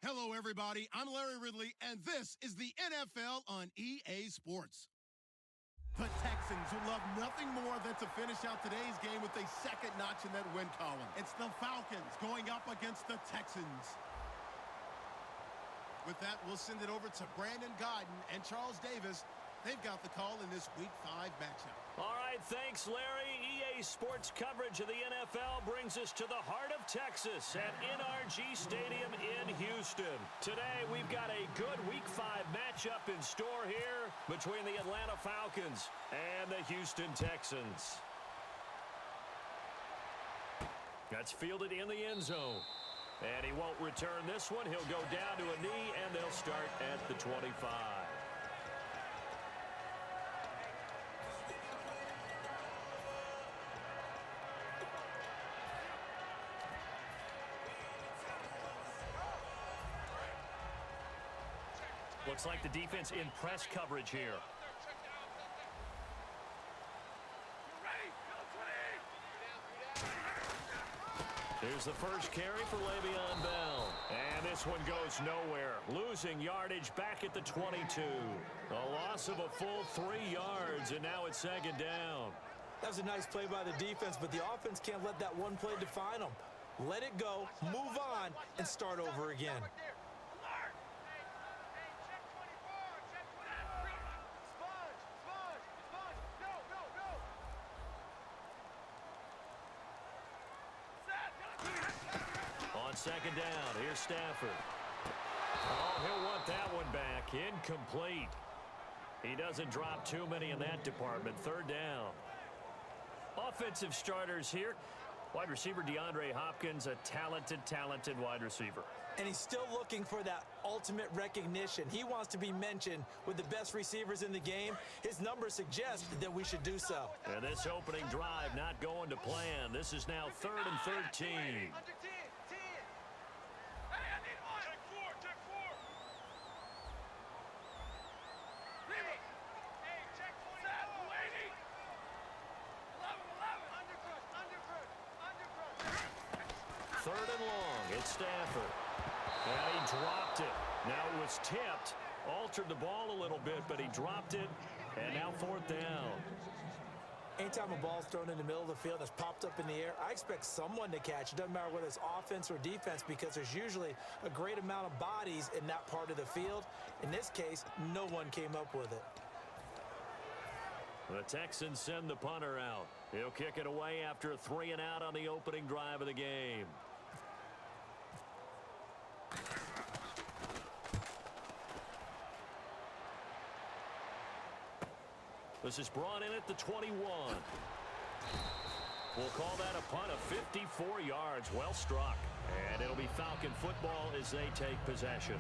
Hello, everybody. I'm Larry Ridley, and this is the NFL on EA Sports. The Texans, who love nothing more than to finish out today's game with a second notch in that win column. It's the Falcons going up against the Texans. With that, we'll send it over to Brandon Godden and Charles Davis. They've got the call in this Week 5 matchup. All right, thanks, Larry. EA Sports coverage of the NFL brings us to the heart of Texas at NRG Stadium in Houston. Today, we've got a good Week 5 matchup in store here between the Atlanta Falcons and the Houston Texans. That's fielded in the end zone. And he won't return this one. He'll go down to a knee, and they'll start at the 25. Looks like the defense in press coverage here. Here's the first carry for Le'Veon Bell. And this one goes nowhere. Losing yardage back at the 22. A loss of a full 3 yards, and now it's second down. That was a nice play by the defense, but the offense can't let that one play define them. Let it go, move on, and start over again. On second down, here's Stafford. Oh, he'll want that one back. Incomplete. He doesn't drop too many in that department. Third down. Offensive starters here. Wide receiver DeAndre Hopkins, a talented wide receiver. And he's still looking for that ultimate recognition. He wants to be mentioned with the best receivers in the game. His numbers suggest that we should do so. And this opening drive not going to plan. This is now 3rd and 13. Third and long, it's Stafford. And he dropped it. Now it was tipped, altered the ball a little bit, but he dropped it, and now 4th down. Anytime a ball's thrown in the middle of the field that's popped up in the air, I expect someone to catch. It doesn't matter whether it's offense or defense, because there's usually a great amount of bodies in that part of the field. In this case, no one came up with it. The Texans send the punter out. He'll kick it away after a 3-and-out on the opening drive of the game. This is brought in at the 21. We'll call that a punt of 54 yards. Well struck. And it'll be Falcon football as they take possession.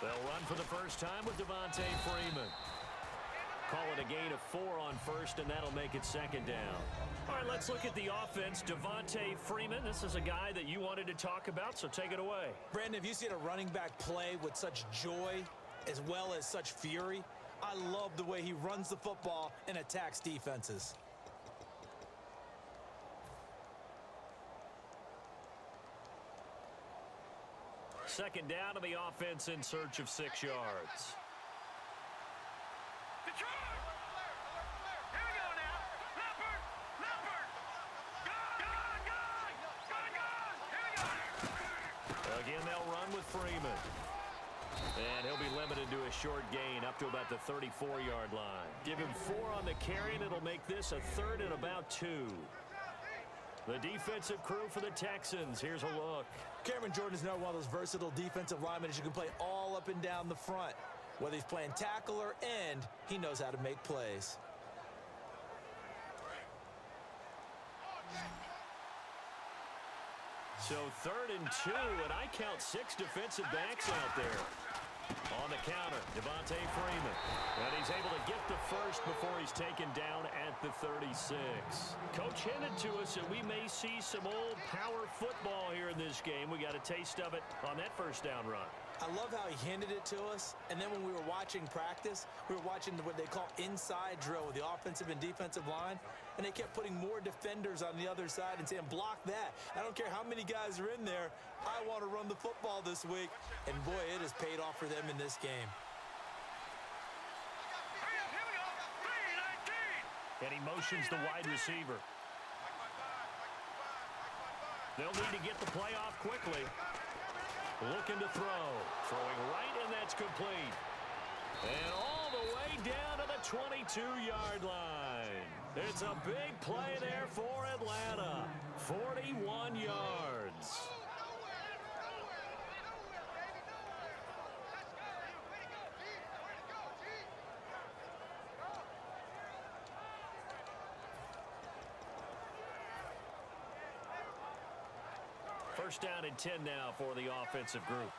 They'll run for the first time with Devontae Freeman. Call it a gain of 4 on first, and that'll make it second down. All right, let's look at the offense. Devontae Freeman, this is a guy that you wanted to talk about, so take it away. Brandon, have you seen a running back play with such joy as well as such fury? I love the way he runs the football and attacks defenses. Second down to the offense in search of 6 yards. Again, they'll run with Freeman. And he'll be limited to a short gain up to about the 34-yard line. Give him 4 on the carry, and it'll make this a 3rd and about 2. The defensive crew for the Texans. Here's a look. Cameron Jordan is now one of those versatile defensive linemen that you can play all up and down the front. Whether he's playing tackle or end, he knows how to make plays. So 3rd and 2, and I count 6 defensive backs out there. On the counter, Devontae Freeman. And he's able to get the first before he's taken down at the 36. Coach hinted to us that we may see some old power football here in this game. We got a taste of it on that first down run. I love how he hinted it to us, and then when we were watching practice, we were watching what they call inside drill with the offensive and defensive line, and they kept putting more defenders on the other side and saying, block that. I don't care how many guys are in there. I want to run the football this week. And, boy, it has paid off for them in this game. And he motions the wide receiver. They'll need to get the play off quickly. Looking to throw. Throwing right, and that's complete. And all the way down to the 22-yard line. It's a big play there for Atlanta. 41 yards. First down and 10 now for the offensive group.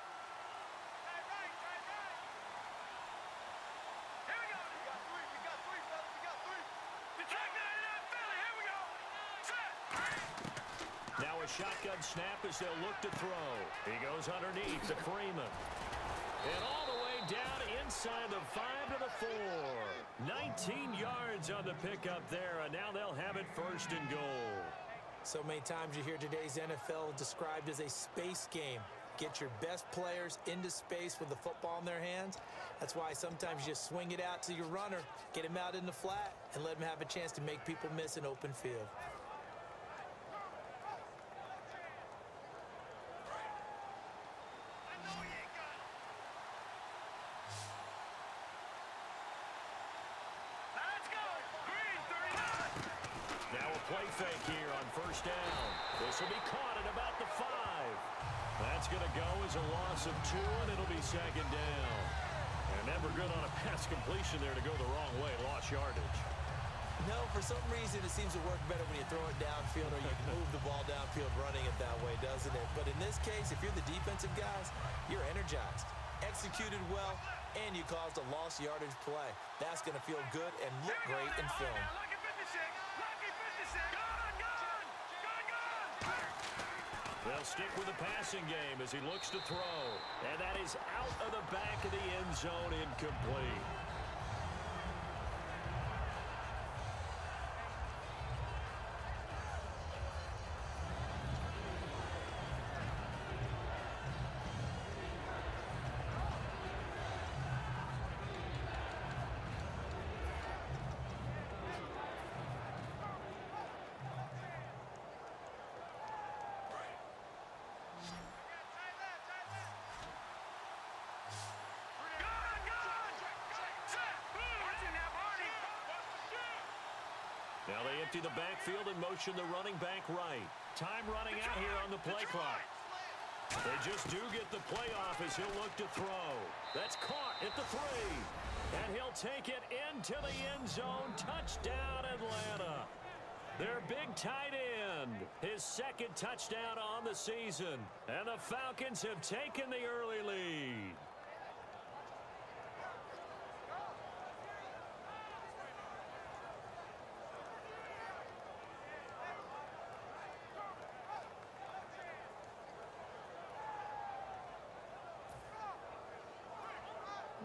Now a shotgun snap as they'll look to throw. He goes underneath to Freeman. And all the way down inside the 5 to the 4. 19 yards on the pickup there, and now they'll have it 1st and goal. So many times you hear today's NFL described as a space game. Get your best players into space with the football in their hands. That's why sometimes you just swing it out to your runner, get him out in the flat, and let him have a chance to make people miss an open field. Play fake here on 1st down. This will be caught at about the 5. That's going to go as a loss of 2, and it'll be 2nd down. And never good on a pass completion there to go the wrong way. Lost yardage. No, for some reason it seems to work better when you throw it downfield or you move the ball downfield running it that way, doesn't it? But in this case, if you're the defensive guys, you're energized, executed well, and you caused a lost yardage play. That's going to feel good and look great in film. They'll stick with the passing game as he looks to throw. And that is out of the back of the end zone, incomplete. Now they empty the backfield and motion the running back right. Time running out here on the play clock. They just do get the play off as he'll look to throw. That's caught at the 3. And he'll take it into the end zone. Touchdown, Atlanta. Their big tight end. His 2nd touchdown on the season. And the Falcons have taken the early lead.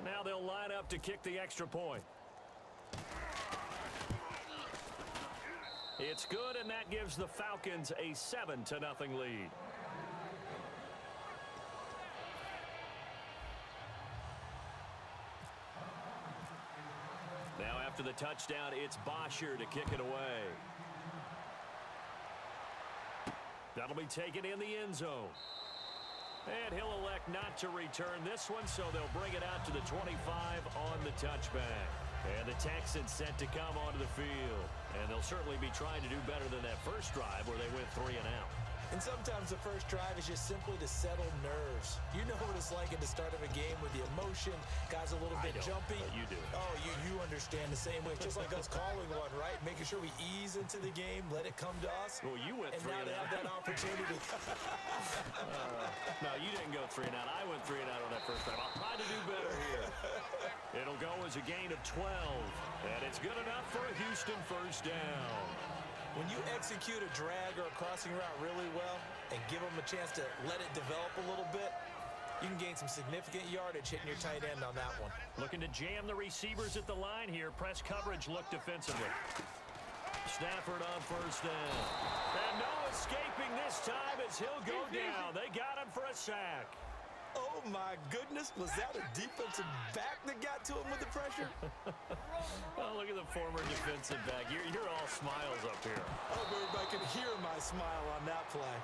Now they'll line up to kick the extra point. It's good, and that gives the Falcons a 7-0 lead. Now after the touchdown, it's Bosher to kick it away. That'll be taken in the end zone. And he'll elect not to return this one, so they'll bring it out to the 25 on the touchback. And the Texans set to come onto the field. And they'll certainly be trying to do better than that first drive where they went 3 and out. And sometimes the first drive is just simply to settle nerves. You know what it's like at the start of a game with the emotion, guys a little bit jumpy. You do. Oh, you understand the same way. It's just like us calling one, right? Making sure we ease into the game, let it come to us. Well, you went and 3 now and they have out. that opportunity. No, you didn't go 3 and out. I went 3 and out on that first drive. I'll try to do better here. It'll go as a gain of 12, and it's good enough for a Houston first down. When you execute a drag or a crossing route really well and give them a chance to let it develop a little bit, you can gain some significant yardage hitting your tight end on that one. Looking to jam the receivers at the line here. Press coverage look defensively. Stafford on first down. And no escaping this time as he'll go down. They got him for a sack. Oh, my goodness. Was that a defensive back that got to him with the pressure? Oh, look at the former defensive back. You're all smiles up here. I hope everybody can hear my smile on that play.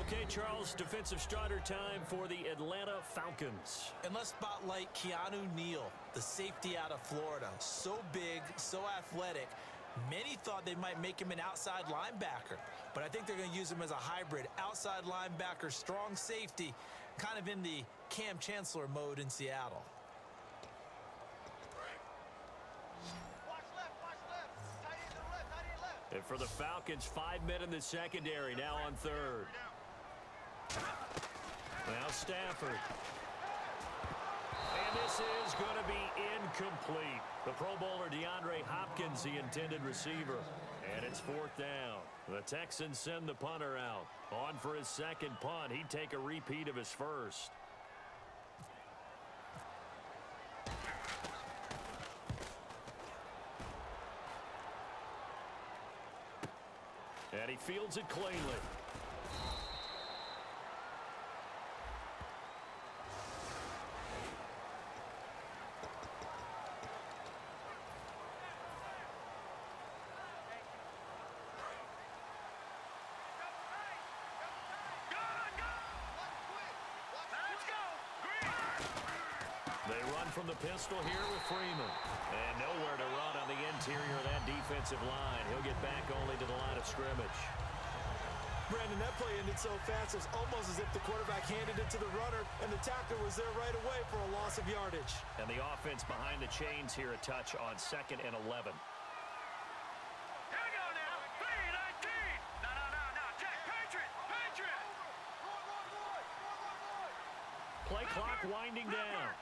Okay, Charles, defensive starter time for the Atlanta Falcons. And let's spotlight Keanu Neal, the safety out of Florida. So big, so athletic. Many thought they might make him an outside linebacker, but I think they're going to use him as a hybrid. Outside linebacker, strong safety, kind of in the Cam Chancellor mode in Seattle. And for the Falcons, 5 men in the secondary, now on third. Now Stafford. And this is going to be incomplete. The Pro Bowler DeAndre Hopkins, the intended receiver. And it's fourth down. The Texans send the punter out. On for his second punt. He'd take a repeat of his first. And he fields it cleanly. They run from the pistol here with Freeman. And nowhere to run on the interior of that defensive line. He'll get back only to the line of scrimmage. Brandon, that play ended so fast, it's almost as if the quarterback handed it to the runner, and the tackler was there right away for a loss of yardage. And the offense behind the chains here, a touch on 2nd and 11. Play clock winding down.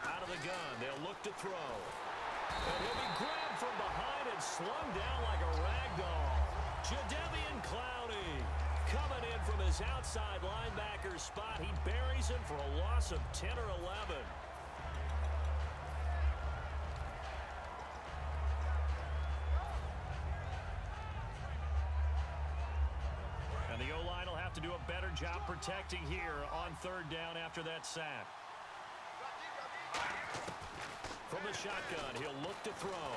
Out of the gun, they'll look to throw. And he'll be grabbed from behind and slung down like a rag doll. Jadeveon Clowney coming in from his outside linebacker spot. He buries him for a loss of 10 or 11. And the O-line will have to do a better job protecting here on third down after that sack. From the shotgun, he'll look to throw.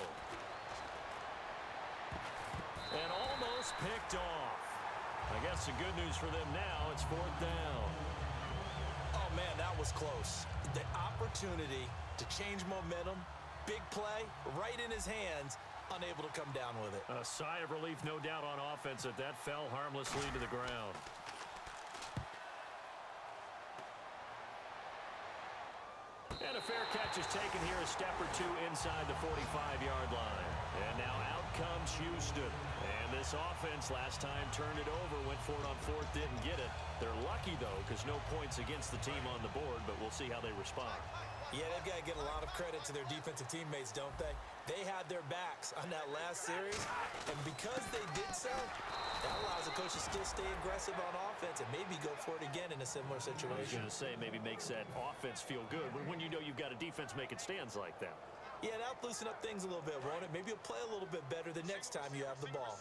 And almost picked off. I guess the good news for them now, it's fourth down. Oh, man, that was close. The opportunity to change momentum, big play, right in his hands, unable to come down with it. A sigh of relief, no doubt, on offense that fell harmlessly to the ground. And a fair catch is taken here, a step or two inside the 45-yard line. And now out comes Houston. And this offense last time turned it over, went for it on fourth, didn't get it. They're lucky, though, because no points against the team on the board, but we'll see how they respond. Yeah, they've got to get a lot of credit to their defensive teammates, don't they? They had their backs on that last series, and because they did so, that allows the coach to still stay aggressive on offense and maybe go for it again in a similar I was situation. going to say, maybe makes that offense feel good when you know you've got a defense making stands like that. Yeah, that'll loosen up things a little bit, won't it? Maybe you'll play a little bit better the next time you have the ball.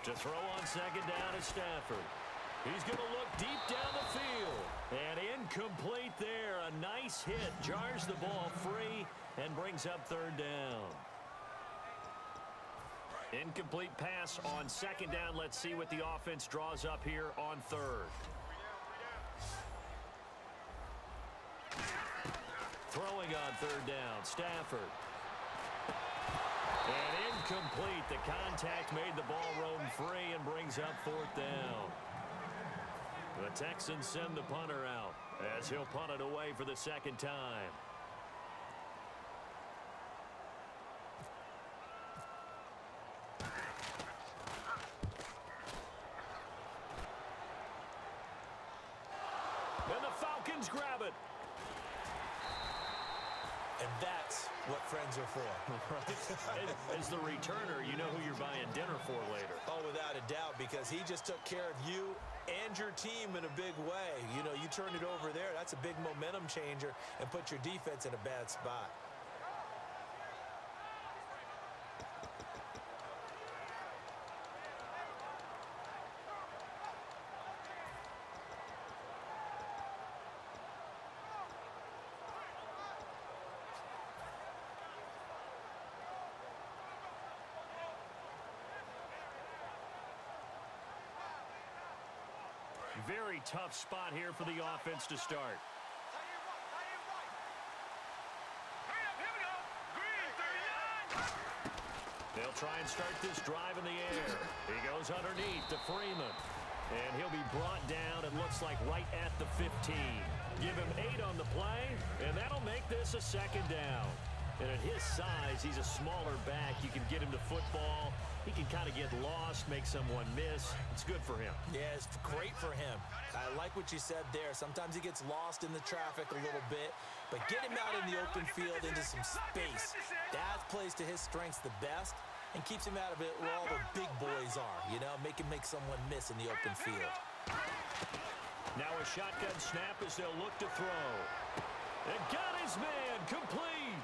To throw on second down is Stafford. He's going to look deep down the field. And incomplete there. A nice hit. Jars the ball free and brings up third down. Incomplete pass on second down. Let's see what the offense draws up here on third. Throwing on third down, Stafford. And incomplete. The contact made the ball roam free and brings up fourth down. The Texans send the punter out as he'll punt it away for the second time. And the Falcons grab it. And that's what friends are for. As the returner, you know who you're buying dinner for later. Oh, without a doubt, because he just took care of you and your team in a big way. You know, you turn it over there, that's a big momentum changer, and put your defense in a bad spot. Very tough spot here for the offense to start. They'll try and start this drive in the air. He goes underneath to Freeman. And he'll be brought down, it looks like, right at the 15. Give him 8 on the play, and that'll make this a second down. And at his size, he's a smaller back. You can get him to football. He can kind of get lost, make someone miss. It's good for him. Yeah, it's great for him. I like what you said there. Sometimes he gets lost in the traffic a little bit, but get him out in the open field into some space. That plays to his strengths the best and keeps him out of it where all the big boys are, you know, make someone miss in the open field. Now a shotgun snap as they'll look to throw. And got his man complete.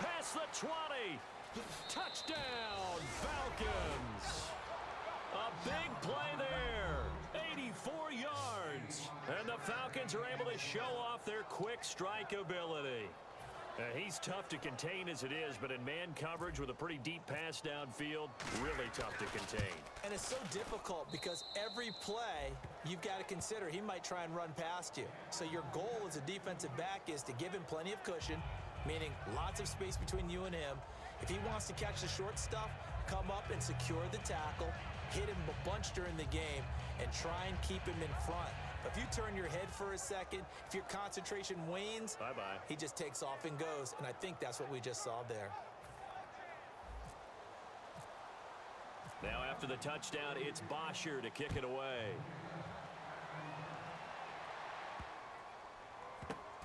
Past the 20. Touchdown, Falcons. A big play there. 84 yards. And the Falcons are able to show off their quick strike ability. He's tough to contain as it is, but in man coverage with a pretty deep pass downfield, really tough to contain. And it's so difficult because every play you've got to consider he might try and run past you. So your goal as a defensive back is to give him plenty of cushion, meaning lots of space between you and him. If he wants to catch the short stuff, come up and secure the tackle, hit him a bunch during the game, and try and keep him in front. But if you turn your head for a second, if your concentration wanes, bye-bye. He just takes off and goes, and I think that's what we just saw there. Now after the touchdown, it's Bosher to kick it away.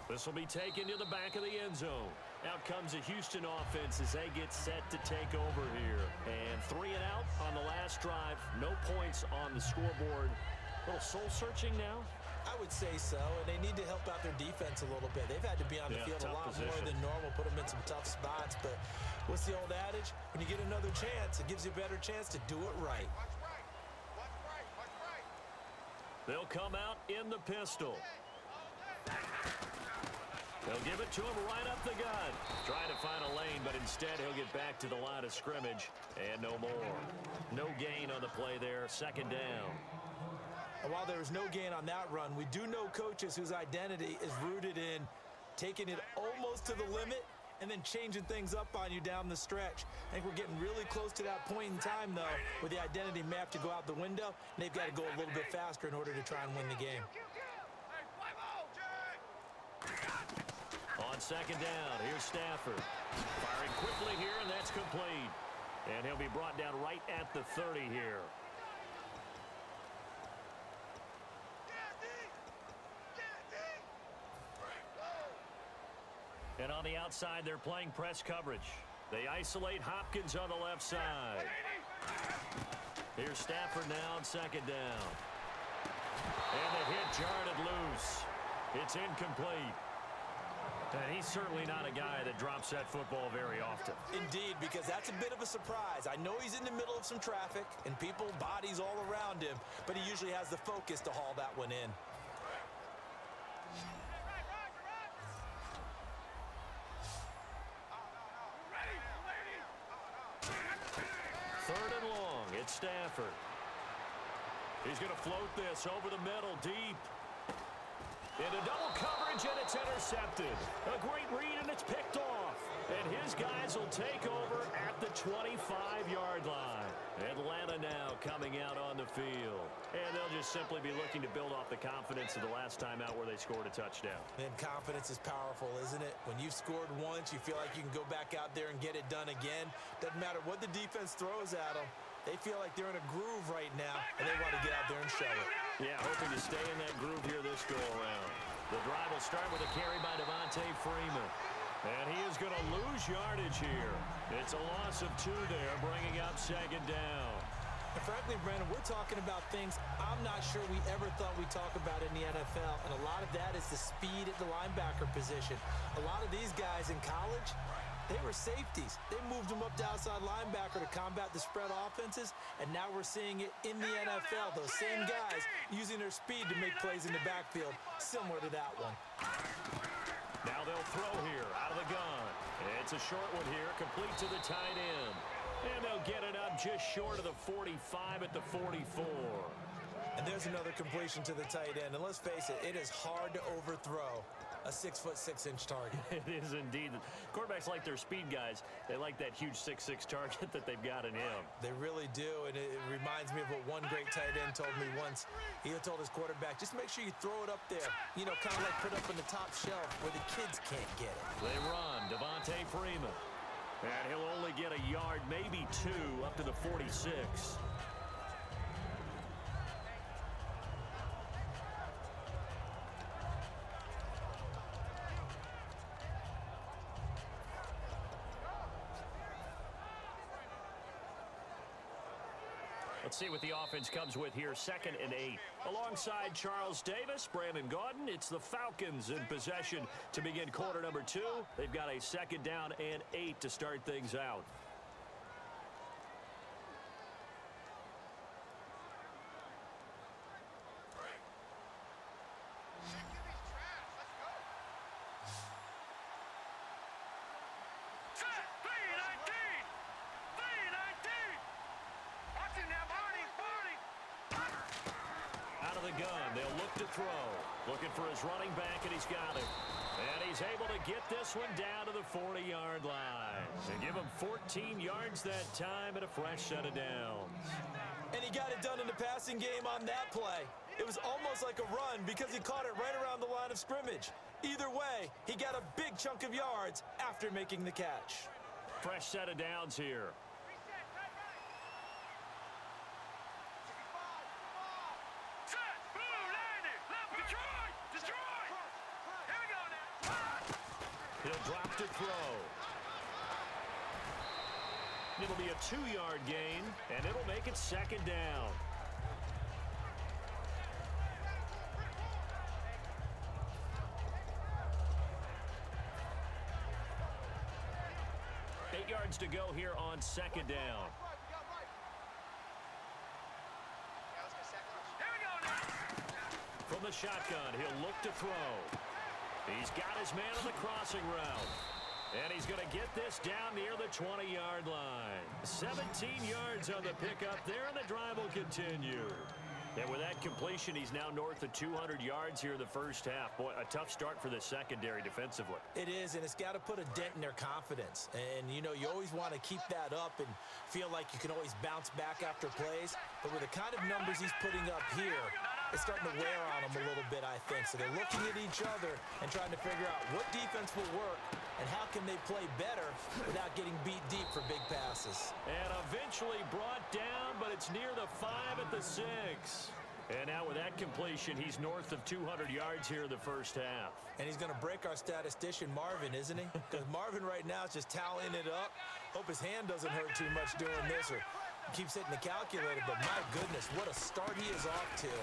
This will be taken to the back of the end zone. Out comes the Houston offense as they get set to take over here. And 3 and out on the last drive. No points on the scoreboard. A little soul-searching now? I would say so, and they need to help out their defense a little bit. They've had to be on the field a lot more than normal, put them in some tough spots. But what's the old adage? When you get another chance, it gives you a better chance to do it right. They'll come out in the pistol. They'll give it to him right up the gut. Trying to find a lane, but instead he'll get back to the line of scrimmage. And no more. No gain on the play there. Second down. And while there was no gain on that run, we do know coaches whose identity is rooted in taking it almost to the limit and then changing things up on you down the stretch. I think we're getting really close to that point in time, though, where the identity may have to go out the window, and they've got to go a little bit faster in order to try and win the game. On second down, here's Stafford. Firing quickly here, and that's complete. And he'll be brought down right at the 30 here. And on the outside, they're playing press coverage. They isolate Hopkins on the left side. Here's Stafford now on second down. And the hit jarred it loose. It's incomplete. And he's certainly not a guy that drops that football very often. Indeed, because that's a bit of a surprise. I know he's in the middle of some traffic and people, bodies all around him, but he usually has the focus to haul that one in. Third and long, it's Stafford. He's going to float this over the middle, deep. Into double coverage, and it's intercepted. A great read, and it's picked off. And his guys will take over at the 25-yard line. Atlanta now coming out on the field. And they'll just simply be looking to build off the confidence of the last time out where they scored a touchdown. And confidence is powerful, isn't it? When you've scored once, you feel like you can go back out there and get it done again. Doesn't matter what the defense throws at them. They feel like they're in a groove right now, and they want to get out there and show it. Yeah, hoping to stay in that groove here this go-around. The drive will start with a carry by Devontae Freeman. And he is going to lose yardage here. It's a loss of 2 there, bringing up second down. And frankly, Brandon, we're talking about things I'm not sure we ever thought we'd talk about in the NFL, and a lot of that is the speed at the linebacker position. A lot of these guys in college, they were safeties. They moved them up to outside linebacker to combat the spread offenses, and now we're seeing it in the NFL. Those same guys using their speed to make plays in the backfield, similar to that one. Now they'll throw here out of the gun. It's a short one here, complete to the tight end. And they'll get it up just short of the 45 at the 44. And there's another completion to the tight end. And let's face it, it is hard to overthrow a 6'6" target. It is indeed. Quarterbacks like their speed guys. They like that huge 6'6" target that they've got in him. They really do, and it reminds me of what one great tight end told me once. He told his quarterback, just make sure you throw it up there. You know, kind of like put up on the top shelf where the kids can't get it. They run. Devontae Freeman. And he'll only get a yard, maybe 2, up to the 46. Let's see what the offense comes with here. 2nd and 8. Alongside Charles Davis, Brandon Gaudin, it's the Falcons in possession to begin quarter number 2. They've got a 2nd down and 8 to start things out. They'll look to throw. Looking for his running back, and he's got it. And he's able to get this one down to the 40-yard line. And give him 14 yards that time and a fresh set of downs. And he got it done in the passing game on that play. It was almost like a run because he caught it right around the line of scrimmage. Either way, he got a big chunk of yards after making the catch. Fresh set of downs here. He'll drop to throw. It'll be a 2-yard gain, and it'll make it 2nd down. Eight yards to go here on 2nd down. From the shotgun, he'll look to throw. He's got his man on the crossing route. And he's going to get this down near the 20-yard line. 17 yards on the pickup there, and the drive will continue. And with that completion, he's now north of 200 yards here in the first half. Boy, a tough start for the secondary defensively. It is, and it's got to put a dent in their confidence. And, you know, you always want to keep that up and feel like you can always bounce back after plays. But with the kind of numbers he's putting up here, it's starting to wear on them a little bit, I think. So they're looking at each other and trying to figure out what defense will work and how can they play better without getting beat deep for big passes. And eventually brought down, but it's near the 5 at the 6. And now with that completion, he's north of 200 yards here in the first half. And he's going to break our statistician, Marvin, isn't he? Because Marvin right now is just tallying it up. Hope his hand doesn't hurt too much doing this or keeps hitting the calculator. But my goodness, what a start he is off to.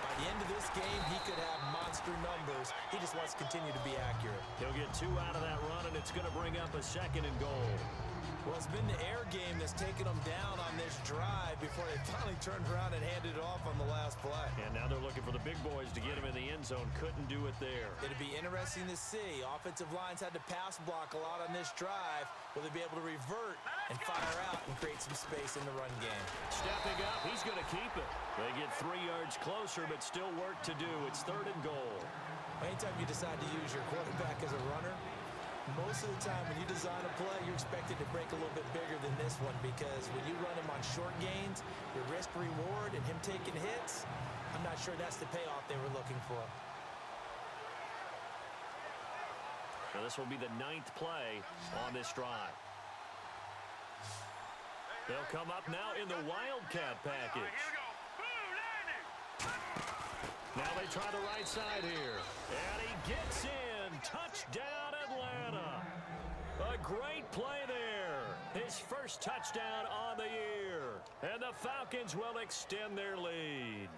By the end of this game, he could have monster numbers. He just wants to continue to be accurate. He'll get 2 out of that run, and it's going to bring up a 2nd and goal. Well, it's been the air game that's taken them down on this drive before they finally turned around and handed it off on the last play. And now they're looking for the big boys to get him in the end end zone. Couldn't do it there. It'd be interesting to see. Offensive lines had to pass block a lot on this drive. Will they be able to revert and fire out and create some space in the run game? Stepping up, he's going to keep it. They get 3 yards closer, but still work to do. It's 3rd and goal. Anytime you decide to use your quarterback as a runner, most of the time when you design a play, you're expected to break a little bit bigger than this one, because when you run him on short gains, your risk-reward and him taking hits, I'm not sure that's the payoff they were looking for. Now this will be the 9th play on this drive. They'll come up now in the Wildcat package. Now they try the right side here. And he gets in. Touchdown, Atlanta. A great play there. His first touchdown on the year. And the Falcons will extend their lead.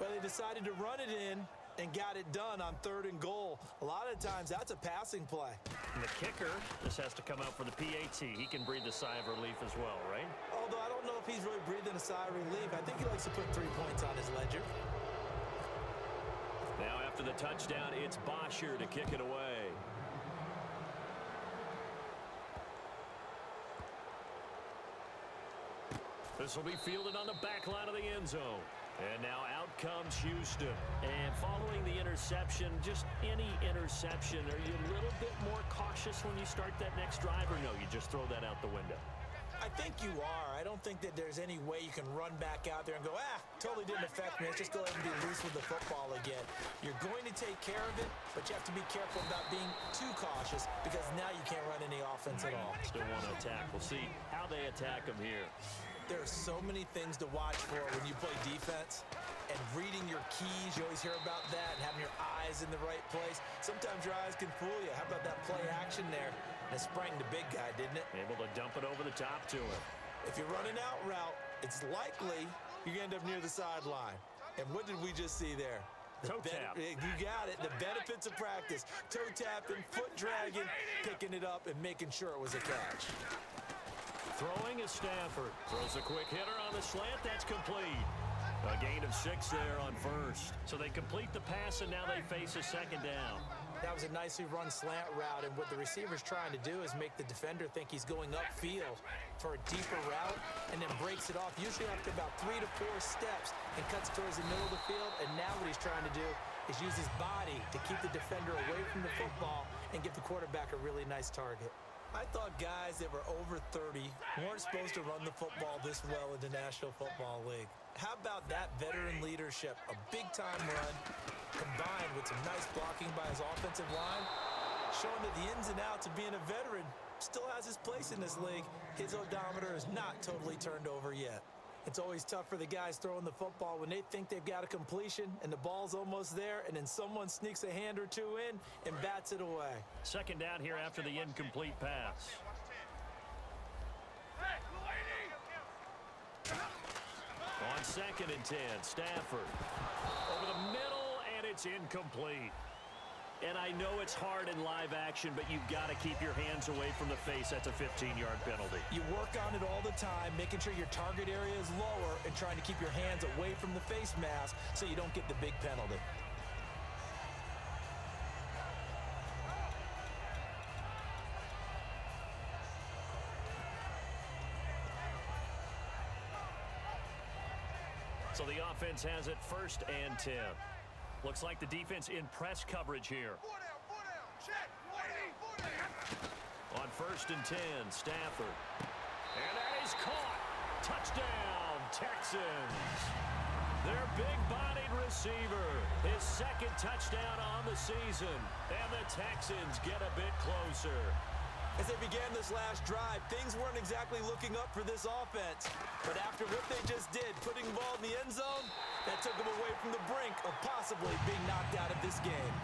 Well, they decided to run it in and got it done on 3rd and goal. A lot of times, that's a passing play. And the kicker just has to come out for the PAT. He can breathe a sigh of relief as well, right? Although I don't know if he's really breathing a sigh of relief. I think he likes to put 3 points on his ledger. Now after the touchdown, it's Bosher to kick it away. This will be fielded on the back line of the end zone. And now out comes Houston. And following the interception, just any interception, are you a little bit more cautious when you start that next drive, or no, you just throw that out the window? I think you are. I don't think that there's any way you can run back out there and go, totally didn't affect me. Let's just go ahead and be loose with the football again. You're going to take care of it, but you have to be careful about being too cautious, because now you can't run any offense at all. Still want to attack. We'll see how they attack them here. There are so many things to watch for when you play defense, and reading your keys, you always hear about that, and having your eyes in the right place. Sometimes your eyes can fool you. How about that play action there? And it sprang the big guy, didn't it? Able to dump it over the top to him. If you're running out route, it's likely you're going to end up near the sideline. And what did we just see there? Toe tap. You got it. The benefits of practice. Toe tapping, foot dragging, picking it up, and making sure it was a catch. Throwing is Stafford. Throws a quick hitter on the slant. That's complete. A gain of 6 there on first. So they complete the pass, and now they face a 2nd down. That was a nicely run slant route, and what the receiver's trying to do is make the defender think he's going upfield for a deeper route, and then breaks it off, usually after about 3 to 4 steps, and cuts towards the middle of the field. And now what he's trying to do is use his body to keep the defender away from the football and give the quarterback a really nice target. I thought guys that were over 30 weren't supposed to run the football this well in the National Football League. How about that veteran leadership? A big-time run combined with some nice blocking by his offensive line, showing that the ins and outs of being a veteran still has his place in this league. His odometer is not totally turned over yet. It's always tough for the guys throwing the football when they think they've got a completion and the ball's almost there, and then someone sneaks a hand or two in and bats it away. 2nd down here after the incomplete pass. On 2nd and 10, Stafford. Over the middle, and it's incomplete. And I know it's hard in live action, but you've got to keep your hands away from the face. That's a 15-yard penalty. You work on it all the time, making sure your target area is lower and trying to keep your hands away from the face mask so you don't get the big penalty. So the offense has it 1st and 10. Looks like the defense in press coverage here. On 1st and 10, Stafford. And that is caught. Touchdown, Texans. Their big-bodied receiver. His 2nd touchdown on the season. And the Texans get a bit closer. As they began this last drive, things weren't exactly looking up for this offense. But after what they just did, putting the ball in the end zone, that took them away from the brink of possibly being knocked out of this game.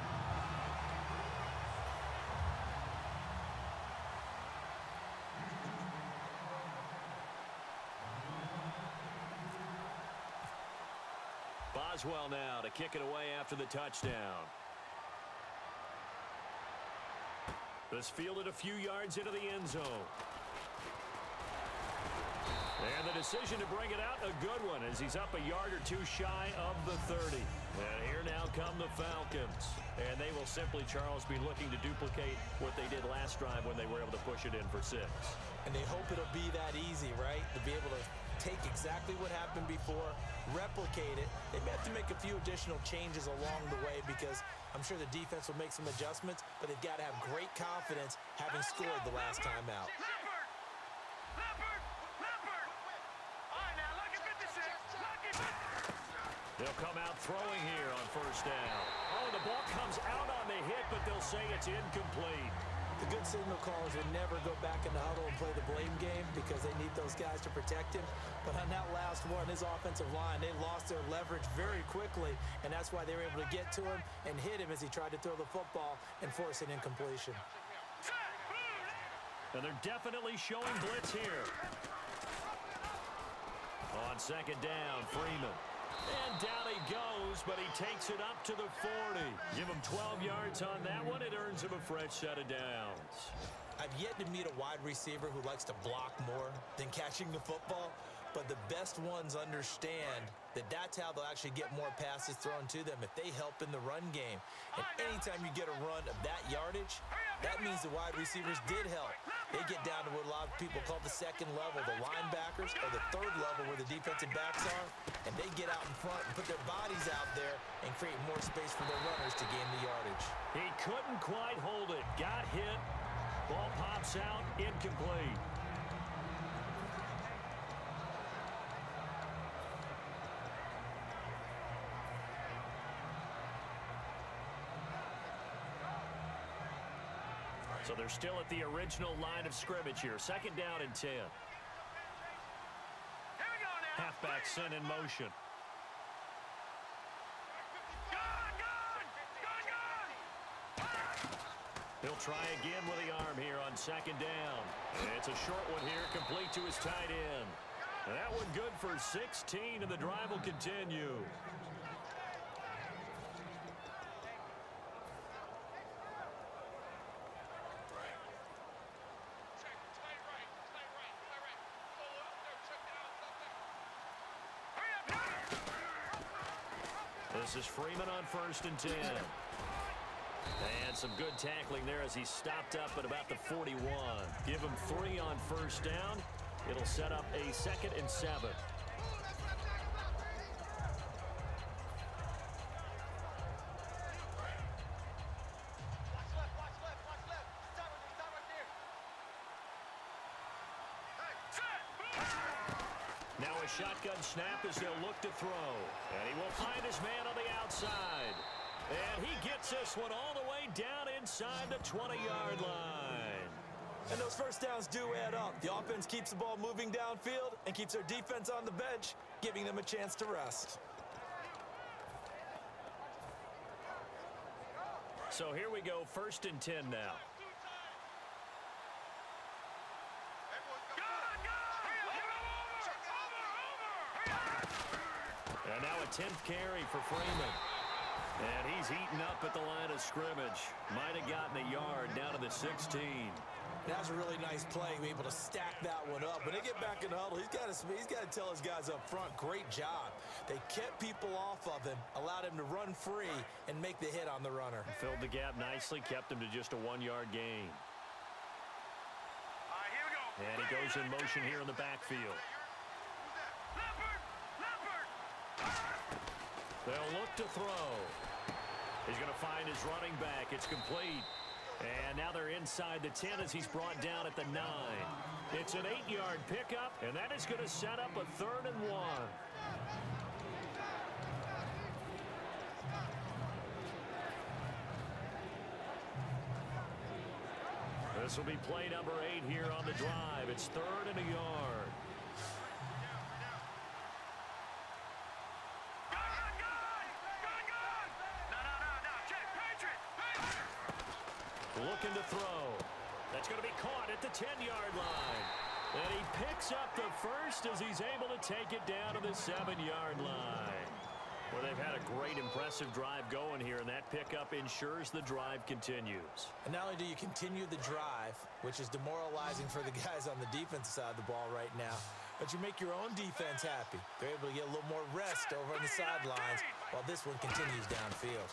Boswell now to kick it away after the touchdown. This fielded a few yards into the end zone. And the decision to bring it out, a good one, as he's up a yard or two shy of the 30. And here now come the Falcons. And they will simply, Charles, be looking to duplicate what they did last drive when they were able to push it in for 6. And they hope it'll be that easy, right? To be able to take exactly what happened before, replicate it. They may have to make a few additional changes along the way because I'm sure the defense will make some adjustments, but they've got to have great confidence having scored the last time out. They'll come out throwing here on first down. Oh, the ball comes out on the hit, but they'll say it's incomplete. The good signal callers would never go back in the huddle and play the blame game because they need those guys to protect him. But on that last one, his offensive line, they lost their leverage very quickly, and that's why they were able to get to him and hit him as he tried to throw the football and force an incompletion. And they're definitely showing blitz here. On second down, Freeman. And down he goes, but he takes it up to the 40. Give him 12 yards on that one. It earns him a fresh set of downs. I've yet to meet a wide receiver who likes to block more than catching the football, but the best ones understand that that's how they'll actually get more passes thrown to them if they help in the run game. And anytime you get a run of that yardage, that means the wide receivers did help. They get down to what a lot of people call the second level, the linebackers, or the third level where the defensive backs are, and they get out in front and put their bodies out there and create more space for their runners to gain the yardage. He couldn't quite hold it. Got hit. Ball pops out. Incomplete. So they're still at the original line of scrimmage here. Second down and 10. Halfback sent in motion. He'll try again with the arm here on second down. And it's a short one here, complete to his tight end. And that one good for 16, and the drive will continue. This is Freeman on first and 10. And some good tackling there as he stopped up at about the 41. Give him 3 on first down. It'll set up a second and 7. Now a shotgun snap as they'll look to throw. And he will find his man on the outside. And he gets this one all the way down inside the 20-yard line. And those first downs do add up. The offense keeps the ball moving downfield and keeps their defense on the bench, giving them a chance to rest. So here we go, first and 10 now. And now a 10th carry for Freeman. And he's eaten up at the line of scrimmage. Might have gotten a yard down to the 16. That's a really nice play, be able to stack that one up. When they get back in the huddle, he's got to tell his guys up front, great job. They kept people off of him, allowed him to run free, and make the hit on the runner. Filled the gap nicely, kept him to just a 1-yard gain. Here we go. And he goes in motion here in the backfield. They'll look to throw. He's going to find his running back. It's complete. And now they're inside the 10 as he's brought down at the 9. It's an 8-yard pickup, and that is going to set up a 3rd and 1. This will be play number 8 here on the drive. It's 3rd and a yard. Looking to throw. That's going to be caught at the 10-yard line. And he picks up the first as he's able to take it down to the 7-yard line. Well, they've had a great, impressive drive going here, and that pickup ensures the drive continues. And not only do you continue the drive, which is demoralizing for the guys on the defensive side of the ball right now, but you make your own defense happy. They're able to get a little more rest over on the sidelines while this one continues downfield.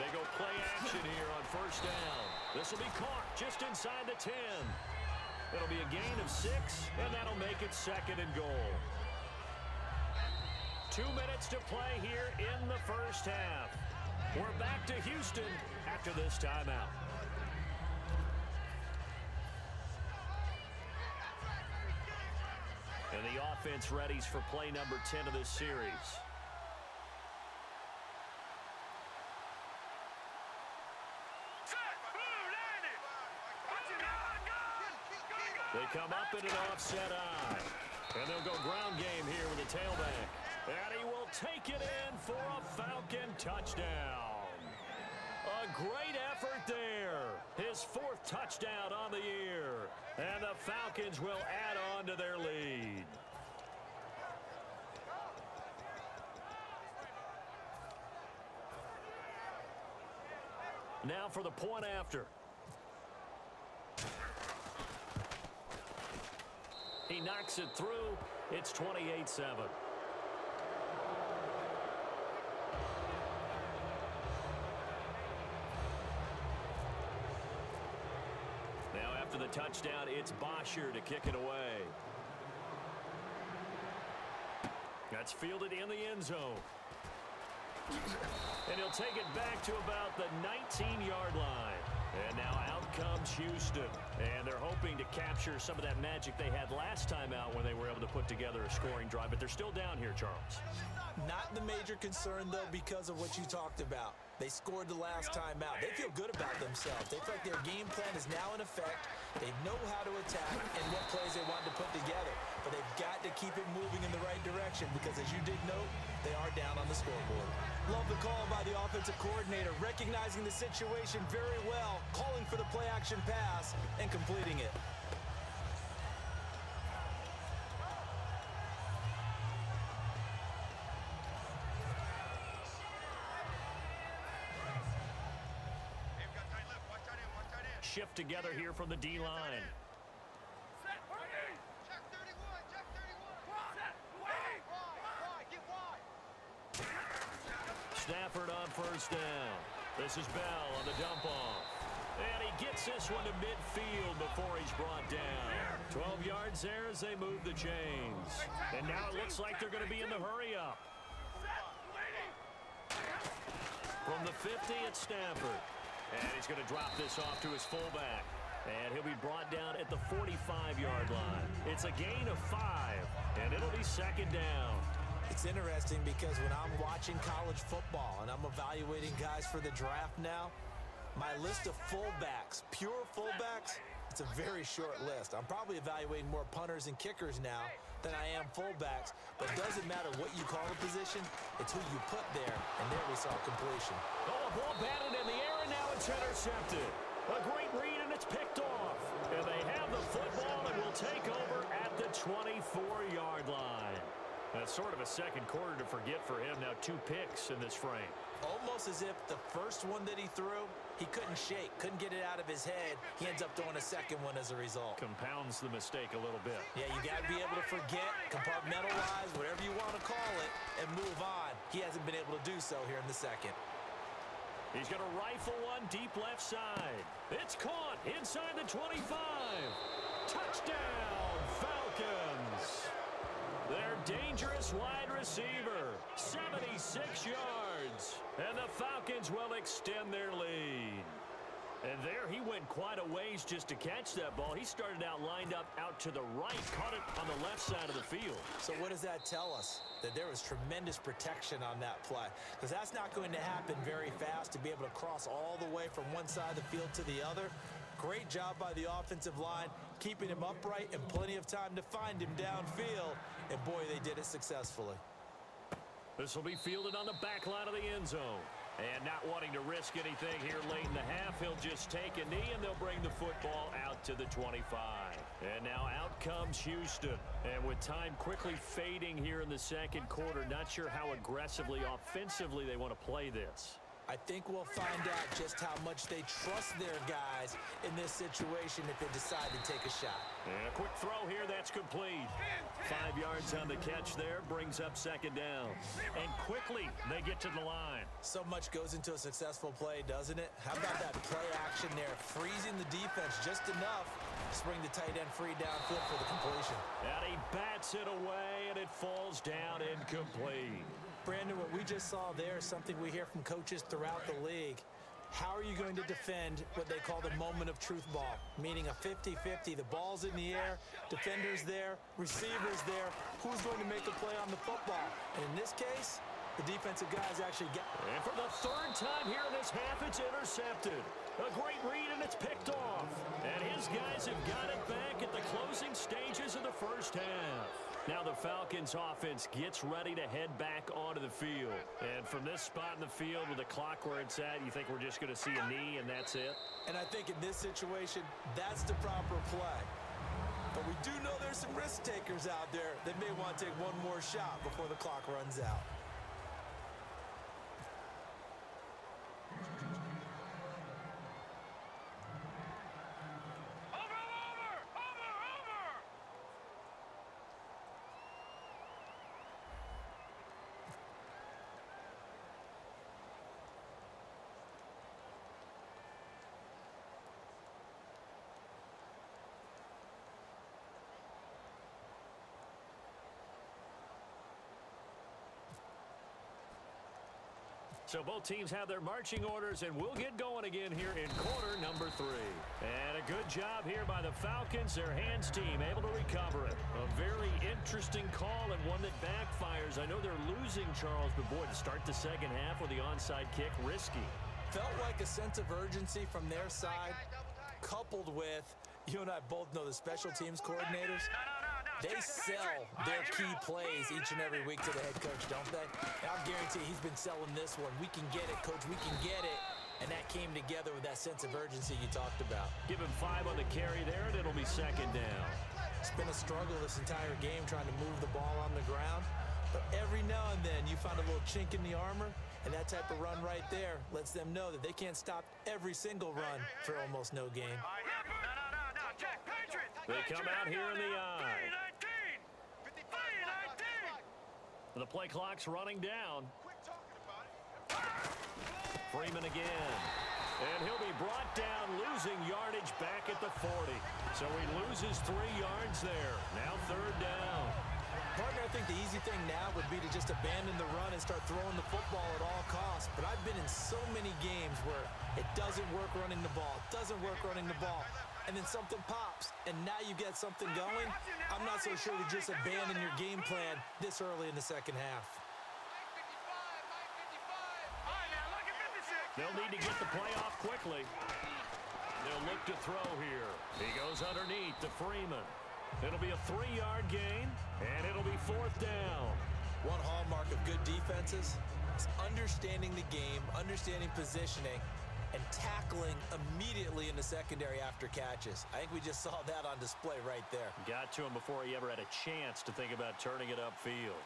They go play action here on first down. This will be caught just inside the 10. It'll be a gain of 6, and that'll make it 2nd and goal. 2 minutes to play here in the first half. We're back to Houston after this timeout. And the offense readies for play number 10 of this series. They come up in an offset eye. And they'll go ground game here with the tailback. And he will take it in for a Falcon touchdown. A great effort there. His 4th touchdown on the year. And the Falcons will add on to their lead. Now for the point after. He knocks it through. It's 28-7. Now after the touchdown, it's Bosher to kick it away. That's fielded in the end zone. And he'll take it back to about the 19-yard line. And now out comes Houston. And they're hoping to capture some of that magic they had last time out when they were able to put together a scoring drive. But they're still down here, Charles. Not the major concern, though, because of what you talked about. They scored the last time out. They feel good about themselves. They feel like their game plan is now in effect. They know how to attack and what plays they want to put together. But they've got to keep it moving in the right direction because, as you did note, they are down on the scoreboard. Love the call by the offensive coordinator, recognizing the situation very well, calling for the play-action pass, and completing it. Shift together here from the D-line. Stafford on first down. This is Bell on the dump-off. And he gets this one to midfield before he's brought down. 12 yards there as they move the chains. And now it looks like they're going to be in the hurry-up. From the 50, it's Stafford. And he's going to drop this off to his fullback. And he'll be brought down at the 45-yard line. It's a gain of 5, and it'll be 2nd down. It's interesting because when I'm watching college football and I'm evaluating guys for the draft now, my list of fullbacks, pure fullbacks, it's a very short list. I'm probably evaluating more punters and kickers now than I am fullbacks, but it doesn't matter what you call a position, it's who you put there, and there we saw completion. Oh, a ball batted in the air, and now it's intercepted. A great read, and it's picked off. And they have the football and will take over at the 24-yard line. That's sort of a second quarter to forget for him. Now 2 picks in this frame. Almost as if the first one that he threw, he couldn't shake, couldn't get it out of his head. He ends up throwing a second one as a result. Compounds the mistake a little bit. Yeah, you got to be able to forget, compartmentalize, whatever you want to call it, and move on. He hasn't been able to do so here in the second. He's going to rifle one deep left side. It's caught inside the 25. Touchdown, Falcons. Their dangerous wide receiver, 76 yards. And the Falcons will extend their lead. And there he went quite a ways just to catch that ball. He started out lined up out to the right, caught it on the left side of the field. So what does that tell us? That there was tremendous protection on that play. Because that's not going to happen very fast to be able to cross all the way from one side of the field to the other. Great job by the offensive line, keeping him upright and plenty of time to find him downfield. And boy, they did it successfully. This will be fielded on the back line of the end zone. And not wanting to risk anything here late in the half, he'll just take a knee and they'll bring the football out to the 25. And now out comes Houston. And with time quickly fading here in the second quarter, not sure how aggressively, offensively they want to play this. I think we'll find out just how much they trust their guys in this situation if they decide to take a shot. And a quick throw here, that's complete. 5 yards on the catch there, brings up second down. And quickly, they get to the line. So much goes into a successful play, doesn't it? How about that play action there, freezing the defense just enough to bring the tight end free downfield for the completion. And he bats it away, and it falls down incomplete. Brandon, what we just saw there is something we hear from coaches throughout the league. How are you going to defend what they call the moment of truth ball? Meaning a 50-50, the ball's in the air, defender's there, receiver's there. Who's going to make a play on the football? And in this case, the defensive guys actually get... And for the third time here in this half, it's intercepted. A great read, and it's picked off. And his guys have got it back at the closing stages of the first half. Now the Falcons offense gets ready to head back onto the field. And from this spot in the field with the clock where it's at, you think we're just going to see a knee and that's it? And I think in this situation, that's the proper play. But we do know there's some risk takers out there that may want to take one more shot before the clock runs out. So both teams have their marching orders, and we'll get going again here in quarter number 3. And a good job here by the Falcons, their hands team, able to recover it. A very interesting call and one that backfires. I know they're losing, Charles, but boy, to start the second half with the onside kick, risky. Felt like a sense of urgency from their side, coupled with, you and I both know the special teams coordinators. They sell their key plays each and every week to the head coach, don't they? And I'll guarantee he's been selling this one. We can get it, coach. We can get it. And that came together with that sense of urgency you talked about. Give him 5 on the carry there, and it'll be second down. It's been a struggle this entire game trying to move the ball on the ground. But every now and then you find a little chink in the armor, and that type of run right there lets them know that they can't stop every single run for almost no gain. They come out here in the eye. The play clock's running down. Freeman again. And he'll be brought down, losing yardage back at the 40. So he loses 3 yards there. Now third down. Partner, I think the easy thing now would be to just abandon the run and start throwing the football at all costs. But I've been in so many games where it doesn't work running the ball, and then something pops, and now you get something going. I'm not so sure to just abandon your game plan this early in the second half. They'll need to get the play off quickly. They'll look to throw here. He goes underneath to Freeman. It'll be a 3-yard gain, and it'll be fourth down. One hallmark of good defenses is understanding the game, understanding positioning, and tackling immediately in the secondary after catches. I think we just saw that on display right there. Got to him before he ever had a chance to think about turning it upfield.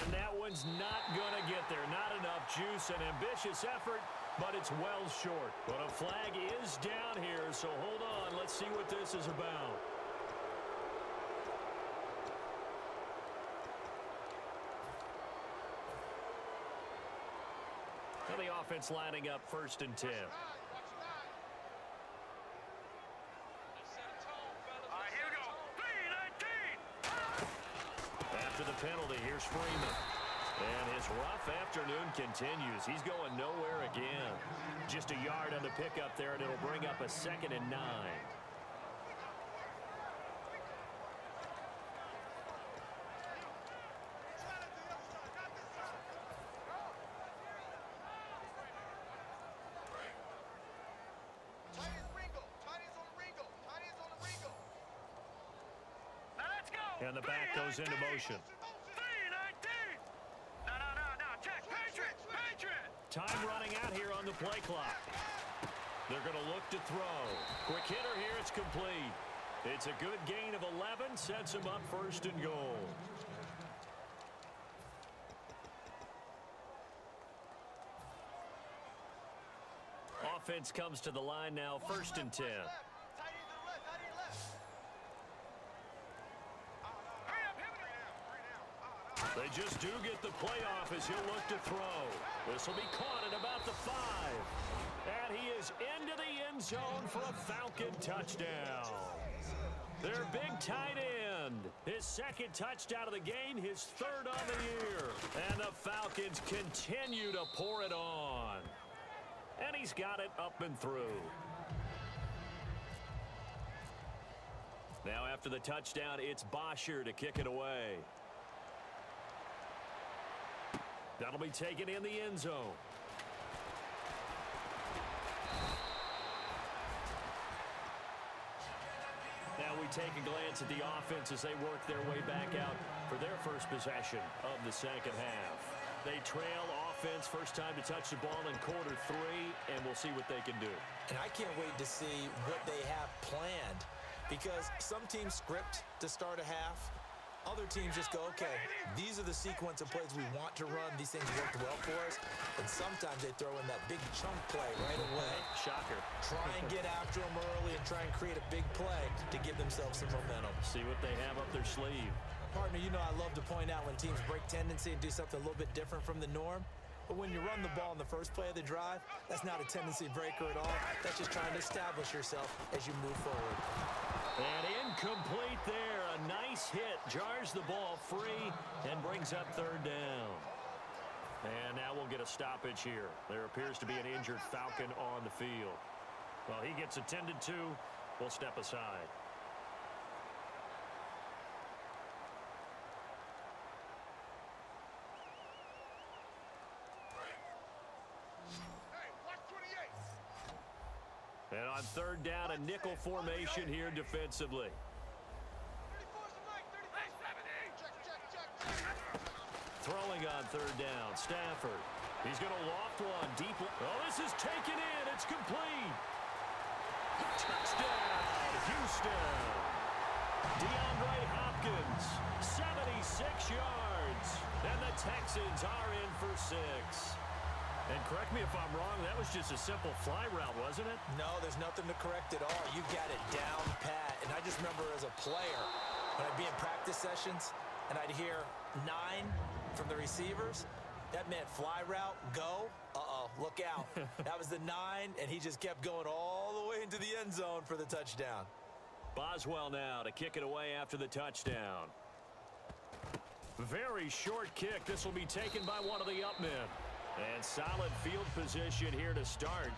And that one's not going to get there. Not enough juice, an ambitious effort, but it's well short. But a flag is down here, so hold on. Let's see what this is about. Now the offense lining up 1st and 10. After the penalty, here's Freeman. And his rough afternoon continues. He's going nowhere again. Just a yard on the pickup there, and it'll bring up a 2nd and 9. And the back goes into motion. Time running out here on the play clock. They're going to look to throw. Quick hitter here, it's complete. It's a good gain of 11, sets him up first and goal. Offense comes to the line now, first and 10. They just do get the playoff as he'll look to throw. This will be caught at about the 5. And he is into the end zone for a Falcon touchdown. Their big tight end. His second touchdown of the game, his third on the year. And the Falcons continue to pour it on. And he's got it up and through. Now after the touchdown, it's Bosher to kick it away. That'll be taken in the end zone. Now we take a glance at the offense as they work their way back out for their first possession of the second half. They trail offense, first time to touch the ball in quarter 3, and we'll see what they can do. And I can't wait to see what they have planned, because some teams script to start a half. Other teams just go, okay, these are the sequence of plays we want to run. These things worked well for us. And sometimes they throw in that big chunk play right away. Shocker. Try and get after them early and try and create a big play to give themselves some momentum. See what they have up their sleeve. Partner, you know I love to point out when teams break tendency and do something a little bit different from the norm. But when you run the ball in the first play of the drive, that's not a tendency breaker at all. That's just trying to establish yourself as you move forward. And incomplete there. A nice hit. Jars the ball free and brings up third down. And now we'll get a stoppage here. There appears to be an injured Falcon on the field. Well, he gets attended to. We'll step aside. And on third down, a nickel formation here defensively. Throwing on third down, Stafford. He's going to loft one deep. Oh, this is taken in. It's complete. Touchdown, Houston. DeAndre Hopkins, 76 yards. And the Texans are in for 6. And correct me if I'm wrong, that was just a simple fly route, wasn't it? No, there's nothing to correct at all. You got it down pat. And I just remember as a player, when I'd be in practice sessions and I'd hear 9 from the receivers, that meant fly route, go. Uh-oh, look out. That was the 9, and he just kept going all the way into the end zone for the touchdown. Boswell now to kick it away after the touchdown. Very short kick. This will be taken by one of the up men. And solid field position here to start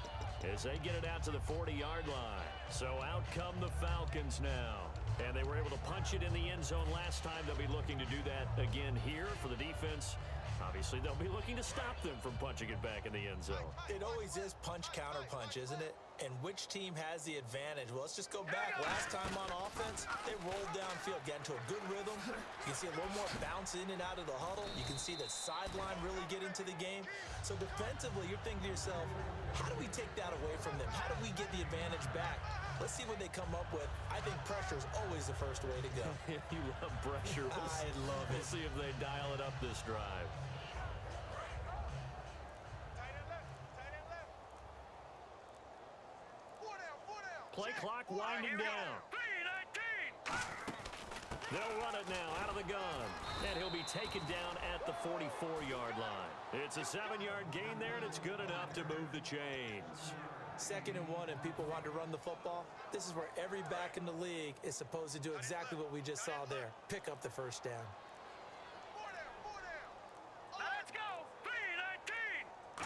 as they get it out to the 40-yard line. So out come the Falcons now. And they were able to punch it in the end zone last time. They'll be looking to do that again here for the defense. Obviously, they'll be looking to stop them from punching it back in the end zone. It always is punch-counter-punch, isn't it? And which team has the advantage? Well, let's just go back. Last time on offense, they rolled downfield, got into a good rhythm. You can see a little more bounce in and out of the huddle. You can see the sideline really get into the game. So defensively, you're thinking to yourself, how do we take that away from them? How do we get the advantage back? Let's see what they come up with. I think pressure is always the first way to go. You love pressure. I love it. We'll see if they dial it up this drive. Play clock winding down. They'll run it now out of the gun. And he'll be taken down at the 44-yard line. It's a 7-yard gain there, and it's good enough to move the chains. 2nd and 1, and people want to run the football. This is where every back in the league is supposed to do exactly what we just saw there. Pick up the first down. Let's go. 3-19.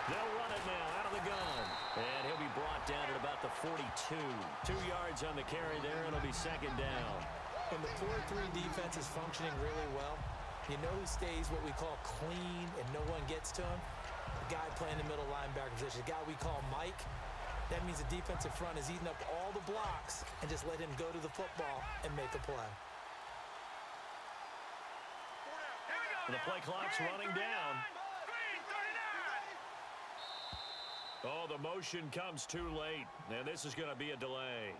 They'll run it now out of the gun. And he'll be brought down at about the 42. 2 yards on the carry there. It'll be 2nd down. When the 4-3 defense is functioning really well, you know who stays what we call clean and no one gets to him? The guy playing the middle linebacker position, the guy we call Mike. That means the defensive front is eating up all the blocks and just let him go to the football and make a play. And the play clock's running down. Oh, the motion comes too late, and this is going to be a delay.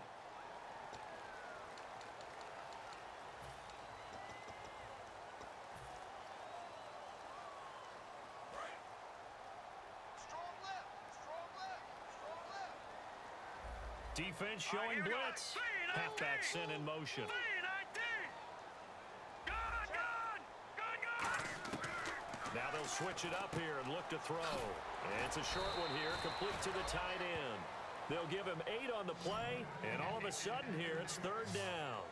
Defense showing blitz. Halfback sent in motion. Now they'll switch it up here and look to throw. And it's a short one here, complete to the tight end. They'll give him 8 on the play, and all of a sudden here, it's third down.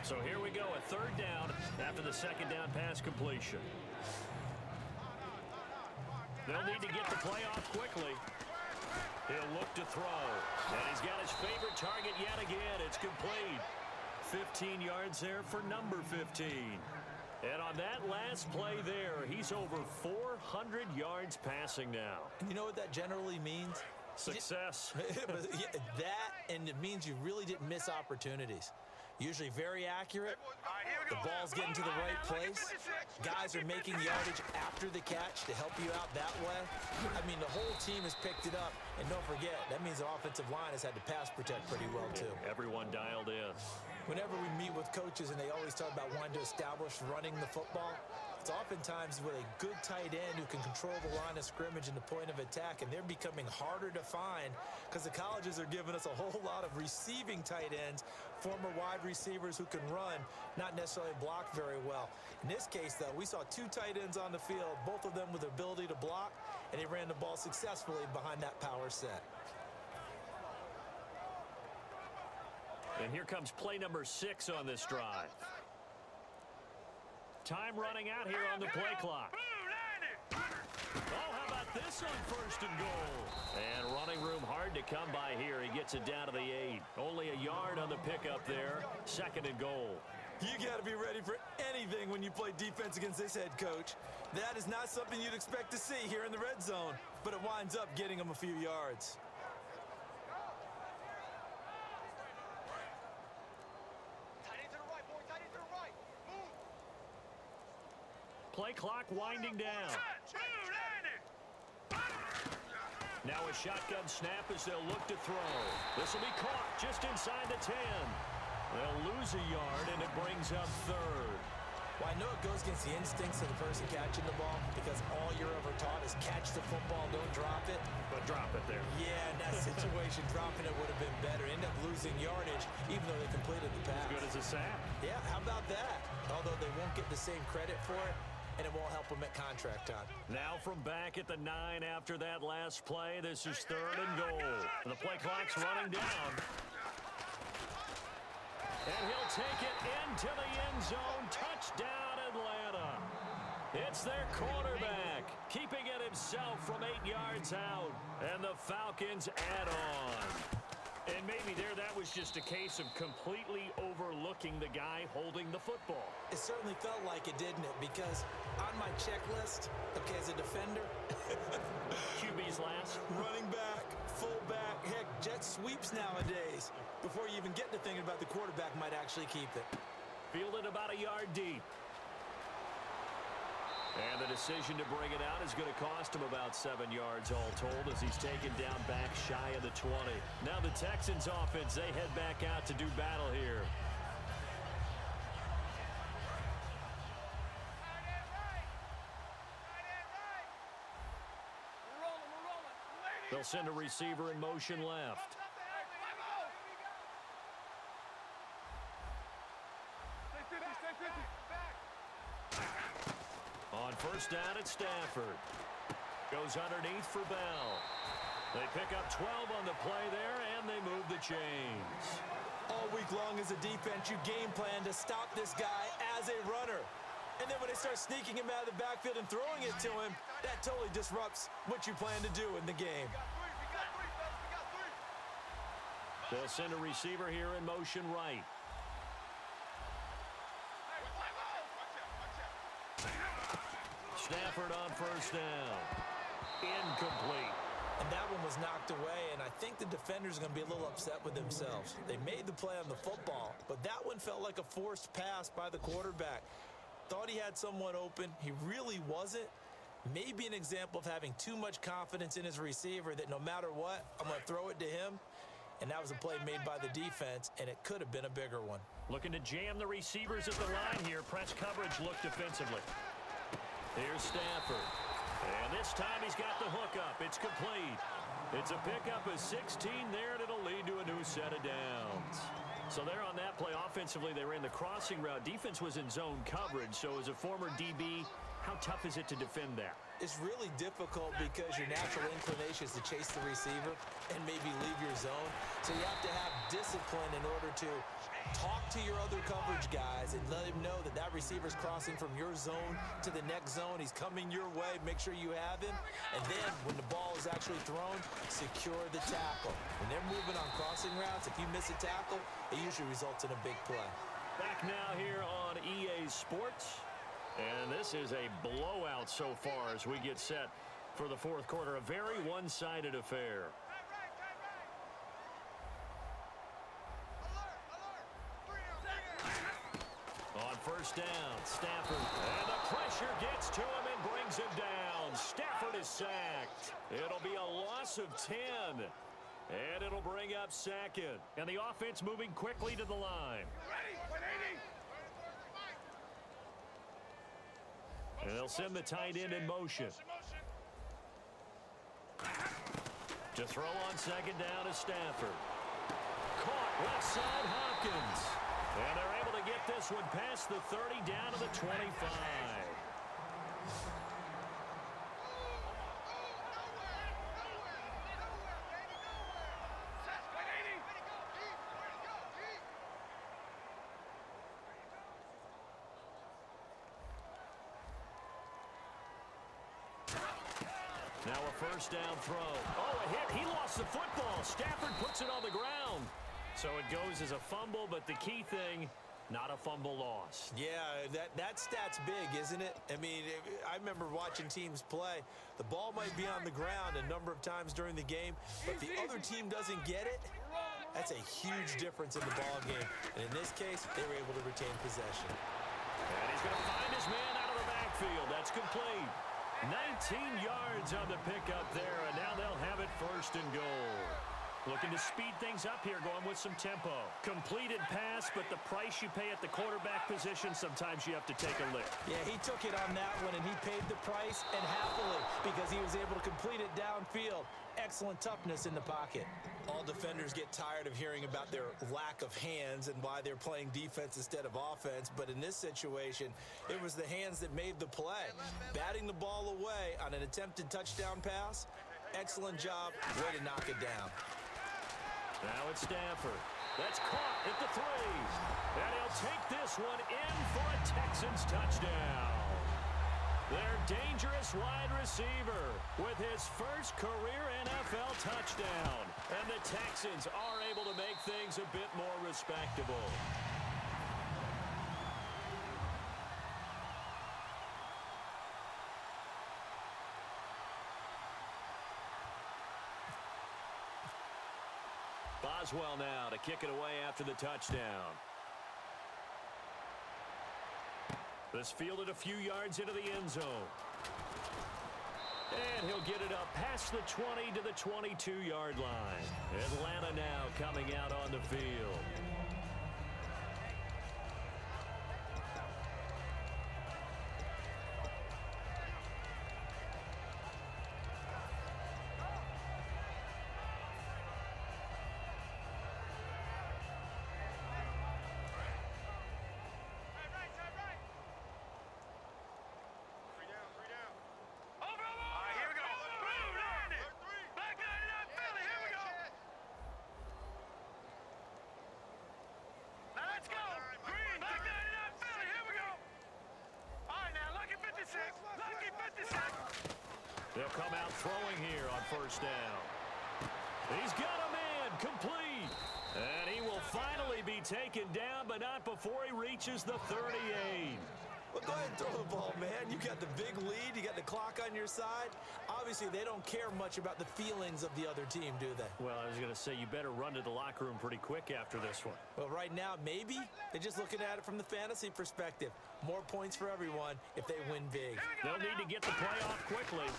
So here we go, a third down after the second down pass completion. They'll need to get the play off quickly. He'll look to throw. And he's got his favorite target yet again. It's complete. 15 yards there for number 15. And on that last play there, he's over 400 yards passing now. You know what that generally means? Success. That, and it means you really didn't miss opportunities. Usually very accurate. The ball's getting to the right place. Guys are making yardage after the catch to help you out that way. I mean, the whole team has picked it up. And don't forget, that means the offensive line has had to pass protect pretty well, too. Everyone dialed in. Whenever we meet with coaches and they always talk about wanting to establish running the football, it's oftentimes with a good tight end who can control the line of scrimmage and the point of attack, and they're becoming harder to find because the colleges are giving us a whole lot of receiving tight ends, former wide receivers who can run, not necessarily block very well. In this case, though, we saw 2 tight ends on the field, both of them with the ability to block, and they ran the ball successfully behind that power set. And here comes play number 6 on this drive. Time running out here on the play clock. Oh, how about this on first and goal? And running room hard to come by here. He gets it down to the 8. Only a yard on the pickup there. Second and goal. You got to be ready for anything when you play defense against this head coach. That is not something you'd expect to see here in the red zone, but it winds up getting him a few yards. Play clock winding down. Now a shotgun snap as they'll look to throw. This will be caught just inside the 10. They'll lose a yard, and it brings up third. Well, I know it goes against the instincts of the person catching the ball because all you're ever taught is catch the football, don't drop it. But drop it there. Yeah, in that situation, dropping it would have been better. End up losing yardage, even though they completed the pass. As good as a sack. Yeah, how about that? Although they won't get the same credit for it, and it won't help them at contract time. Now from back at the 9 after that last play, this is third and goal. And the play clock's running down. And he'll take it into the end zone. Touchdown, Atlanta. It's their quarterback, keeping it himself from 8 yards out. And the Falcons add on. And maybe that was just a case of completely overlooking the guy holding the football. It certainly felt like it, didn't it? Because on my checklist, okay, as a defender, QB's last. running back, fullback, heck, jet sweeps nowadays. Before you even get to thinking about the quarterback might actually keep it. Fielded about a yard deep. And the decision to bring it out is going to cost him about 7 yards all told as he's taken down back shy of the 20. Now the Texans offense, they head back out to do battle here. They'll send a receiver in motion left. On first down at Stafford. Goes underneath for Bell. They pick up 12 on the play there, and they move the chains. All week long as a defense, you game plan to stop this guy as a runner. And then when they start sneaking him out of the backfield and throwing it to him, that totally disrupts what you plan to do in the game. They'll send a receiver here in motion right. Stafford on first down. Incomplete. And that one was knocked away, and I think the defenders are going to be a little upset with themselves. They made the play on the football, but that one felt like a forced pass by the quarterback. Thought he had someone open. He really wasn't. Maybe an example of having too much confidence in his receiver that no matter what, I'm going to throw it to him. And that was a play made by the defense, and it could have been a bigger one. Looking to jam the receivers at the line here. Press coverage look defensively. Here's Stafford. And this time he's got the hook up. It's complete. It's a pickup of 16 there, and it'll lead to a new set of downs. So there on that play, offensively, they ran the crossing route. Defense was in zone coverage. So as a former DB, how tough is it to defend that? It's really difficult because your natural inclination is to chase the receiver and maybe leave your zone. So you have to have discipline in order to talk to your other coverage guys and let him know that that receiver's crossing from your zone to the next zone. He's coming your way. Make sure you have him. And then when the ball is actually thrown, secure the tackle. When they're moving on crossing routes, if you miss a tackle, it usually results in a big play. Back now here on EA Sports. And this is a blowout so far as we get set for the fourth quarter. A very one-sided affair. On first down, Stafford. And the pressure gets to him and brings him down. Stafford is sacked. It'll be a loss of 10. And it'll bring up second. And the offense moving quickly to the line. And they'll send the tight end in motion. To throw on second down is Stafford. Caught left side Hopkins. And they're able to get this one past the 30 down to the 25. Now a first down throw. Oh, a hit. He lost the football. Stafford puts it on the ground. So it goes as a fumble, but the key thing, not a fumble loss. Yeah, that stat's big, isn't it? I mean, I remember watching teams play. The ball might be on the ground a number of times during the game, but the other team doesn't get it. That's a huge difference in the ball game. And in this case, they were able to retain possession. And he's going to find his man out of the backfield. That's complete. 19 yards on the pickup there, and now they'll have it first and goal. Looking to speed things up here, going with some tempo. Completed pass, but the price you pay at the quarterback position, sometimes you have to take a lick. Yeah, he took it on that one, and he paid the price, and happily, because he was able to complete it downfield. Excellent toughness in the pocket. All defenders get tired of hearing about their lack of hands and why they're playing defense instead of offense, but in this situation, it was the hands that made the play. Batting the ball away on an attempted touchdown pass, excellent job, way to knock it down. Now it's Stafford. That's caught at the 3. And he'll take this one in for a Texans touchdown. Their dangerous wide receiver with his first career NFL touchdown. And the Texans are able to make things a bit more respectable. Boswell now to kick it away after the touchdown. This fielded a few yards into the end zone. And he'll get it up past the 20 to the 22-yard line. Atlanta now coming out on the field. They'll come out throwing here on first down. He's got a man complete. And he will finally be taken down, but not before he reaches the 38. Well, go ahead and throw the ball, man. You got the big lead. You got the clock on your side. Obviously, they don't care much about the feelings of the other team, do they? Well, I was going to say, you better run to the locker room pretty quick after this one. Well, right now, maybe they're just looking at it from the fantasy perspective. More points for everyone if they win big. They'll need to get the play off quickly.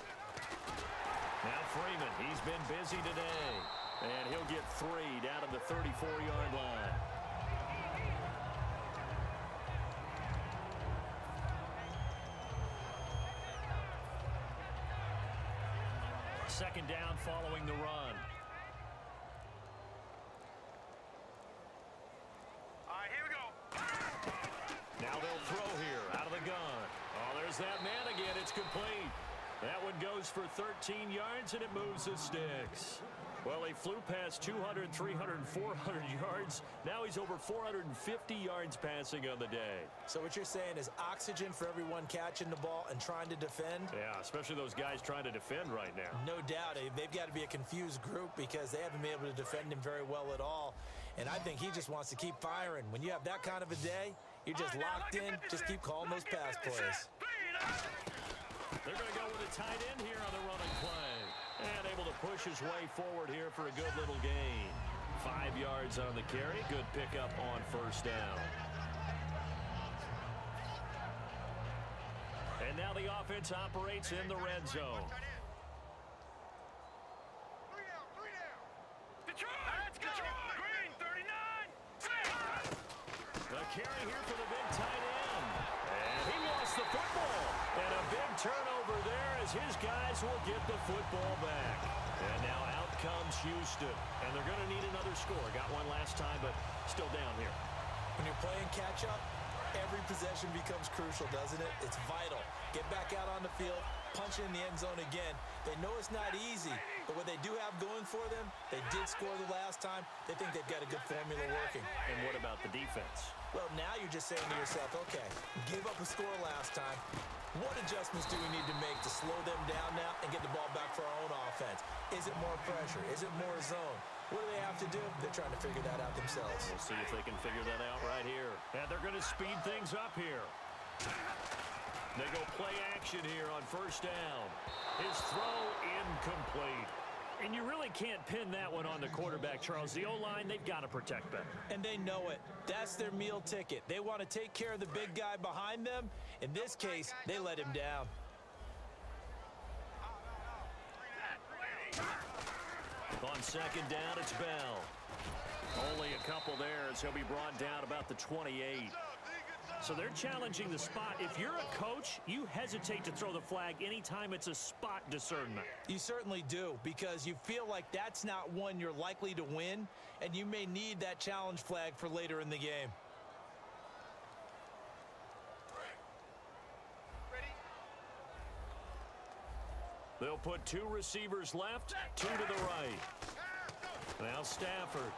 Now Freeman, he's been busy today. And he'll get 3 down to the 34-yard line. Second down following the run. All right, here we go. Now they'll throw here out of the gun. Oh, there's that man again. It's complete. That one goes for 13 yards, and it moves the sticks. Well, he flew past 200, 300, 400 yards. Now he's over 450 yards passing on the day. So what you're saying is oxygen for everyone catching the ball and trying to defend? Yeah, especially those guys trying to defend right now. No doubt. They've got to be a confused group because they haven't been able to defend him very well at all. And I think he just wants to keep firing. When you have that kind of a day, you're just locked in. Just keep calling those pass plays. They're going to go with a tight end here on the running play. And able to push his way forward here for a good little gain. 5 yards on the carry. Good pickup on first down. And now the offense operates in the red zone. Detroit! Green, 39! The carry here for the big tight end. And he lost the football. And a big turnover there as his guys will get the football back. And now out comes Houston. And they're going to need another score. Got one last time, but still down here. When you're playing catch-up, every possession becomes crucial, doesn't it? It's vital. Get back out on the field, punch it in the end zone again. They know it's not easy, but what they do have going for them, they did score the last time. They think they've got a good formula working. And what about the defense? Well, now you're just saying to yourself, okay, gave up a score last time. What adjustments do we need to make to slow them down now and get the ball back for our own offense? Is it more pressure? Is it more zone? What do they have to do? They're trying to figure that out themselves. We'll see if they can figure that out right here. And they're going to speed things up here. They go play action here on first down. His throw incomplete. And you really can't pin that one on the quarterback, Charles. The O-line, they've got to protect that. And they know it. That's their meal ticket. They want to take care of the big guy behind them. In this case, they let him down. On second down, it's Bell. Only a couple there as he'll be brought down about the 28. So they're challenging the spot. If you're a coach, you hesitate to throw the flag anytime it's a spot discernment. You certainly do, because you feel like that's not one you're likely to win, and you may need that challenge flag for later in the game. They'll put 2 receivers left, 2 to the right. Now Stafford.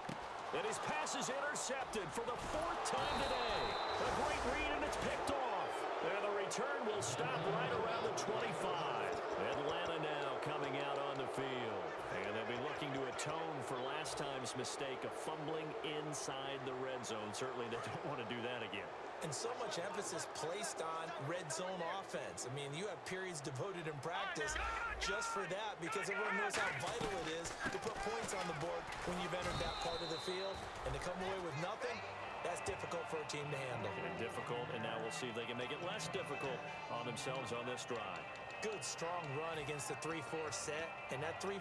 And his pass is intercepted for the 4th time today. A great read, and it's picked off. And the return will stop right around the 25. Atlanta now coming out on the field. And they'll be looking to atone for last time's mistake of fumbling inside the red zone. Certainly they don't want to do that again. And so much emphasis placed on red zone offense. I mean, you have periods devoted in practice just for that, because everyone knows how vital it is to put points on the board when you've entered that part of the field. And to come away with nothing, that's difficult for a team to handle. And difficult, and now we'll see if they can make it less difficult on themselves on this drive. Good, strong run against the 3-4 set. And that 3-4,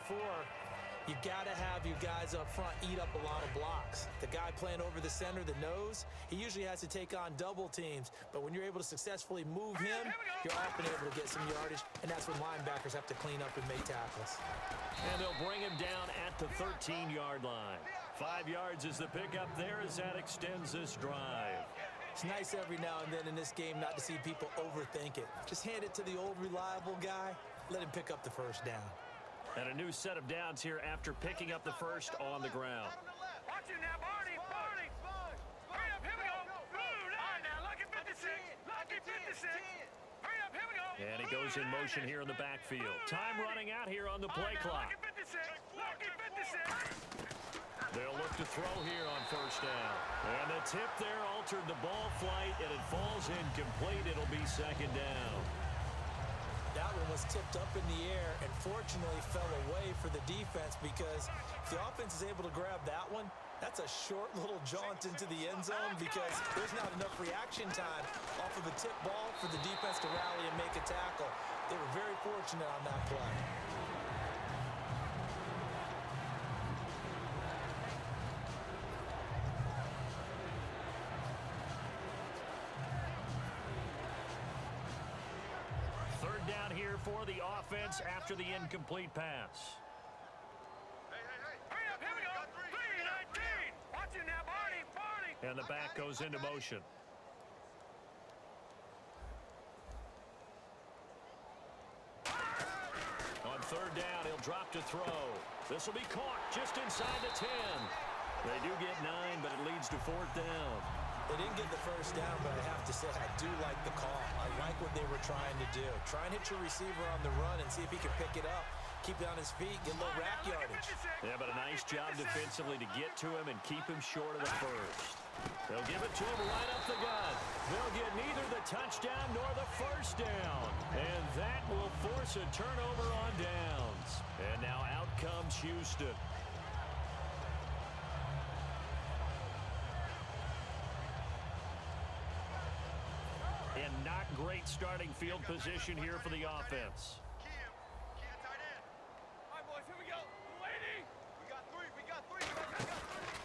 you got to have your guys up front eat up a lot of blocks. The guy playing over the center, the nose, he usually has to take on double teams. But when you're able to successfully move him, you're often able to get some yardage, and that's when linebackers have to clean up and make tackles. And they'll bring him down at the 13-yard line. 5 yards is the pickup there as that extends this drive. It's nice every now and then in this game not to see people overthink it. Just hand it to the old reliable guy, let him pick up the first down. And a new set of downs here after picking up the first on the ground. Watch it now, Barney! Barney! Hurry up, here we go! All right, now, lucky 56! Lucky 56! Hurry up, here we go! And he goes in motion here in the backfield. Time running out here on the play clock. Lucky 56! Lucky 56! They'll look to throw here on first down. And the tip there altered the ball flight, and it falls incomplete. It'll be second down. That one was tipped up in the air and fortunately fell away for the defense, because if the offense is able to grab that one, that's a short little jaunt into the end zone, because there's not enough reaction time off of a tip ball for the defense to rally and make a tackle. They were very fortunate on that play. Third down here for the offense after the incomplete pass. Hurry up, here we go. 3-19. Watch it now, Barney. And the back goes into motion. On third down, he'll drop to throw. This will be caught just inside the 10. They do get 9, but it leads to fourth down. They didn't get the first down, but I have to say I do like the call. I like what they were trying to do. Try and hit your receiver on the run and see if he can pick it up. Keep it on his feet, get a little rack yardage. Yeah, but a nice job defensively to get to him and keep him short of the first. They'll give it to him right up the gut. They'll get neither the touchdown nor the first down. And that will force a turnover on downs. And now out comes Houston. And not great starting field position here for the offense.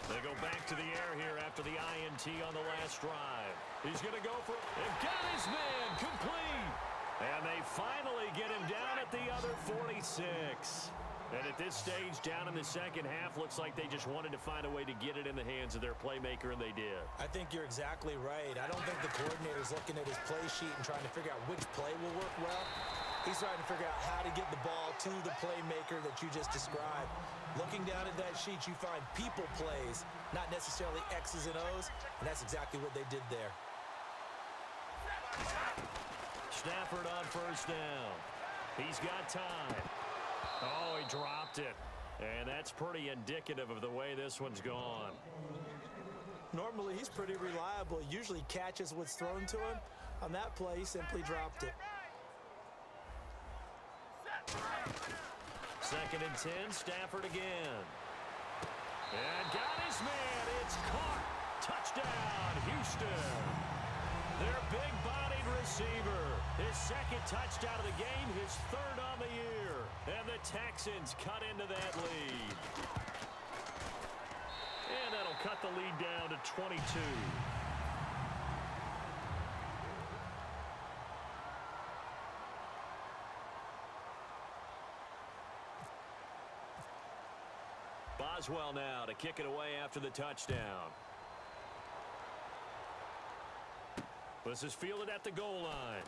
They go back to the air here after the INT on the last drive. He's going to go for it. And got his man complete. And they finally get him down at the other 46. And at this stage, down in the second half, looks like they just wanted to find a way to get it in the hands of their playmaker, and they did. I think you're exactly right. I don't think the coordinator's looking at his play sheet and trying to figure out which play will work well. He's trying to figure out how to get the ball to the playmaker that you just described. Looking down at that sheet, you find people plays, not necessarily X's and O's, and that's exactly what they did there. Stafford on first down. He's got time. Oh, he dropped it. And that's pretty indicative of the way this one's gone. Normally, he's pretty reliable. He usually catches what's thrown to him. On that play, he simply dropped it. Second and 10, Stafford again. And got his man. It's caught. Touchdown, Houston. Their big-bodied receiver. His second touchdown of the game, his third on the year. And the Texans cut into that lead. And that'll cut the lead down to 22. Boswell now to kick it away after the touchdown. This is fielded at the goal line.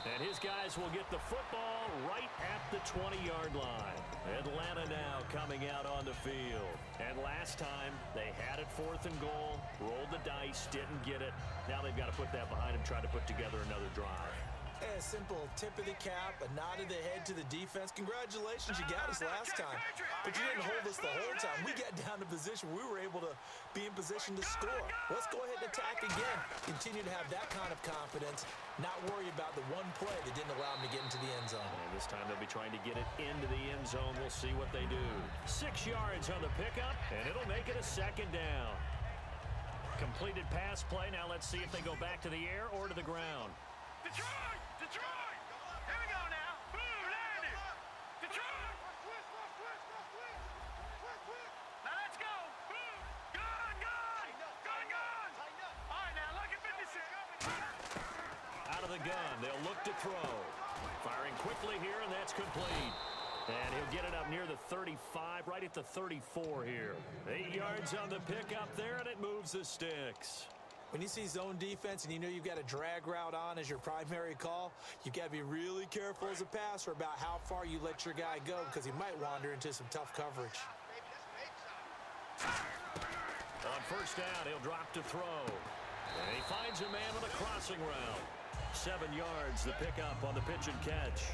And his guys will get the football right at the 20-yard line. Atlanta now coming out on the field. And last time, they had it fourth and goal, rolled the dice, didn't get it. Now they've got to put that behind them, try to put together another drive. A simple tip of the cap, a nod of the head to the defense. Congratulations, you got us last time. But you didn't hold us the whole time. We got down to position. We were able to be in position to score. Let's go ahead and attack again. Continue to have that kind of confidence. Not worry about the one play that didn't allow them to get into the end zone. And this time they'll be trying to get it into the end zone. We'll see what they do. 6 yards on the pickup, and it'll make it a second down. Completed pass play. Now let's see if they go back to the air or to the ground. Detroit! Detroit! Here we go now. Boom, landed. Detroit! Now let's go. Boom. Gun. All right, now look at 56. Out of the gun, they'll look to throw. Firing quickly here, and that's complete. And he'll get it up near the 35, right at the 34 here. 8 yards on the pickup there, and it moves the sticks. When you see zone defense and you know you've got a drag route on as your primary call, you've got to be really careful as a passer about how far you let your guy go, because he might wander into some tough coverage. On first down, he'll drop to throw. And he finds a man with a crossing route. 7 yards, the pickup on the pitch and catch.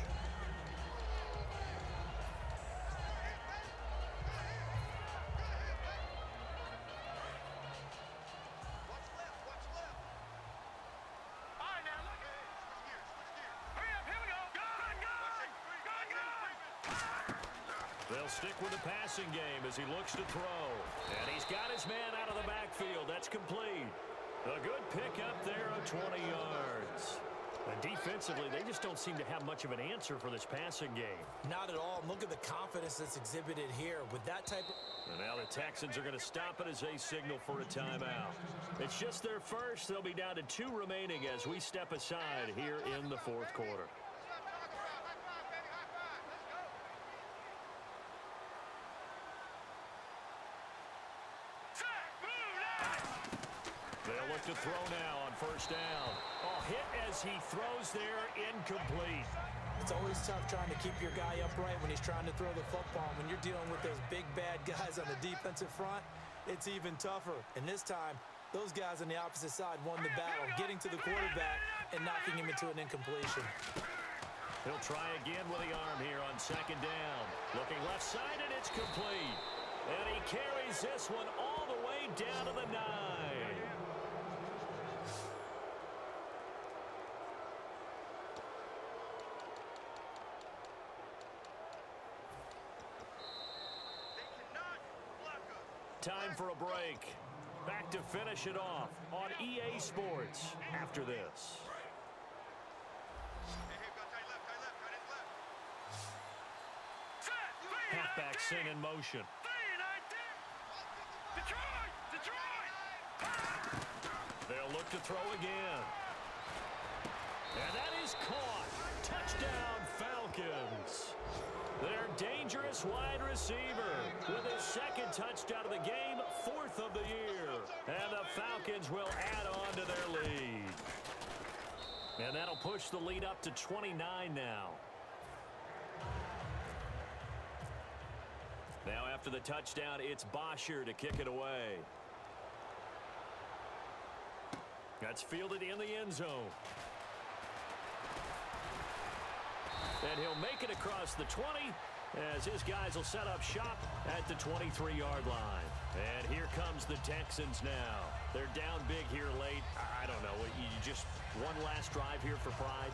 They'll stick with the passing game as he looks to throw. And he's got his man out of the backfield. That's complete. A good pickup there of 20 yards. And defensively, they just don't seem to have much of an answer for this passing game. Not at all. Look at the confidence that's exhibited here with that type of... And now the Texans are going to stop it as they signal for a timeout. It's just their first. They'll be down to 2 remaining as we step aside here in the fourth quarter. They'll look to throw now on first down. Oh, hit as he throws there, incomplete. It's always tough trying to keep your guy upright when he's trying to throw the football. When you're dealing with those big, bad guys on the defensive front, it's even tougher. And this time, those guys on the opposite side won the battle, getting to the quarterback and knocking him into an incompletion. He'll try again with the arm here on second down. Looking left-sided, it's complete. And he carries this one all the way down to the 9. Time for a break. Back to finish it off on EA Sports after this. Halfback sent in motion. They'll look to throw again. And that is caught. Touchdown, Falcons. Their dangerous wide receiver with his second touchdown of the game, 4th of the year. And the Falcons will add on to their lead. And that'll push the lead up to 29 now. Now after the touchdown, it's Bosher to kick it away. That's fielded in the end zone. And he'll make it across the 20 as his guys will set up shop at the 23-yard line. And here comes the Texans now. They're down big here late. I don't know. You just one last drive here for pride?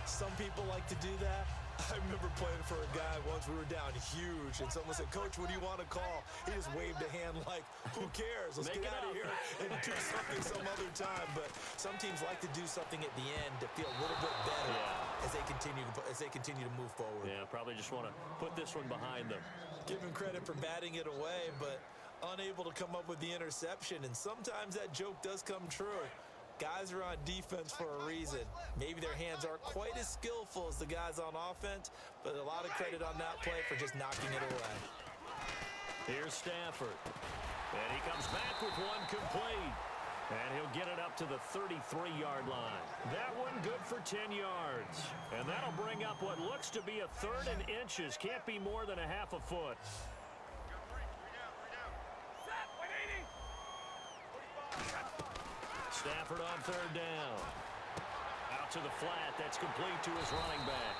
Some people like to do that. I remember playing for a guy once. We were down huge, and someone said, "Coach, what do you want to call?" He just waved a hand like, "Who cares? Let's get out of here and do something some other time." But some teams like to do something at the end to feel a little bit better as they continue to move forward. Yeah, probably just want to put this one behind them. Give him credit for batting it away, but unable to come up with the interception. And sometimes that joke does come true. Guys are on defense for a reason. Maybe their hands aren't quite as skillful as the guys on offense, but a lot of credit on that play for just knocking it away. Here's Stafford. And he comes back with one complete. And he'll get it up to the 33-yard line. That one good for 10 yards. And that'll bring up what looks to be a 3rd and inches. Can't be more than a half a foot. Stafford on 3rd down. Out to the flat. That's complete to his running back.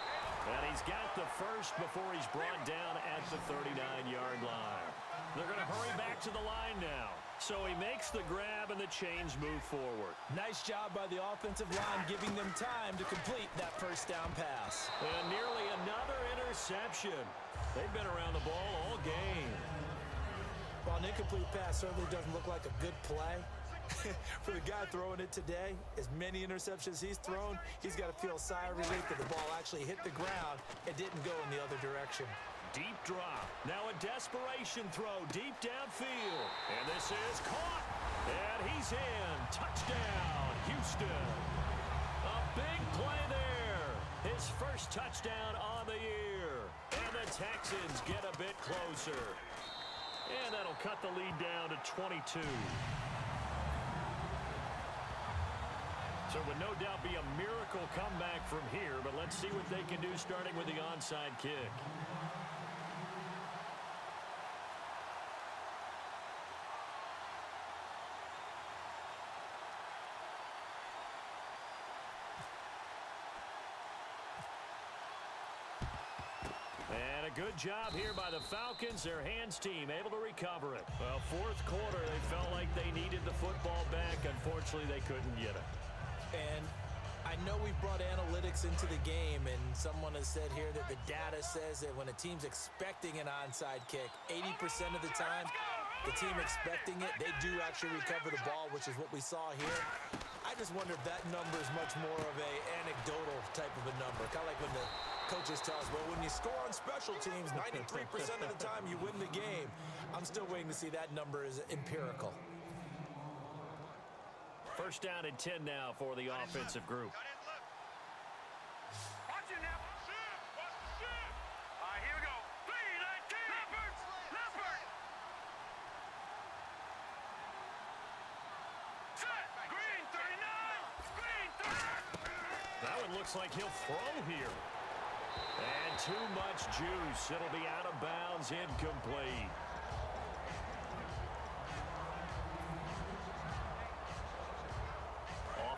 And he's got the first before he's brought down at the 39-yard line. They're going to hurry back to the line now. So he makes the grab and the chains move forward. Nice job by the offensive line giving them time to complete that first down pass. And nearly another interception. They've been around the ball all game. While an incomplete pass certainly doesn't look like a good play, for the guy throwing it today, as many interceptions he's thrown, he's got to feel a sigh of relief that the ball actually hit the ground and didn't go in the other direction. Deep drop. Now a desperation throw deep downfield. And this is caught. And he's in. Touchdown, Houston. A big play there. His first touchdown on the year. And the Texans get a bit closer. And that'll cut the lead down to 22. So it would no doubt be a miracle comeback from here, but let's see what they can do starting with the onside kick. And a good job here by the Falcons, their hands team, able to recover it. Well, fourth quarter, they felt like they needed the football back. Unfortunately, they couldn't get it. And I know we've brought analytics into the game, and someone has said here that the data says that when a team's expecting an onside kick, 80% of the time, the team expecting it, they do actually recover the ball, which is what we saw here. I just wonder if that number is much more of a anecdotal type of a number, kind of like when the coaches tell us, well, when you score on special teams, 93% of the time you win the game. I'm still waiting to see that number is empirical. First down and 10 now for the offensive group. Watch it now. All right, here we go. 3-19. Leopard. Set. Green 39. Green 39. That one looks like he'll throw here. And too much juice. It'll be out of bounds, incomplete.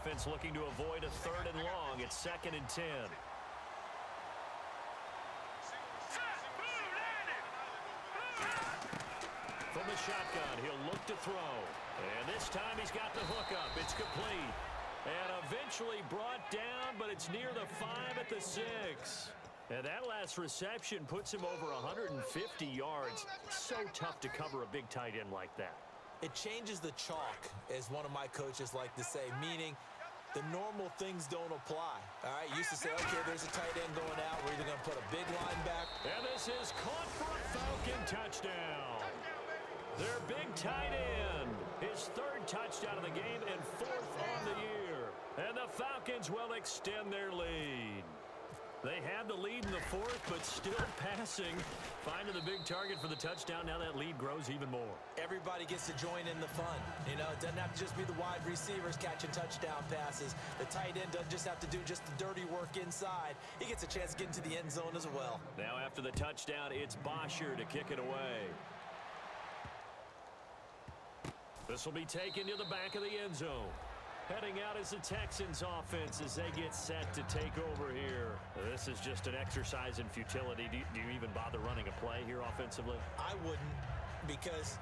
Offense looking to avoid a 3rd and long. It's 2nd and 10. From the shotgun, he'll look to throw. And this time he's got the hook up. It's complete. And eventually brought down, but it's near the 5 at the 6. And that last reception puts him over 150 yards. So tough to cover a big tight end like that. It changes the chalk, as one of my coaches like to say, meaning the normal things don't apply. All right, used to say, okay, there's a tight end going out. We're either going to put a big linebacker. And this is caught for a Falcon touchdown. Their big tight end, his 3rd touchdown of the game and 4th on the year. And the Falcons will extend their lead. They had the lead in the 4th, but still passing. Finding the big target for the touchdown. Now that lead grows even more. Everybody gets to join in the fun. You know, it doesn't have to just be the wide receivers catching touchdown passes. The tight end doesn't just have to do just the dirty work inside. He gets a chance to get into the end zone as well. Now after the touchdown, it's Bosher to kick it away. This will be taken to the back of the end zone. Heading out is the Texans offense as they get set to take over here. This is just an exercise in futility. Do you even bother running a play here offensively? I wouldn't, because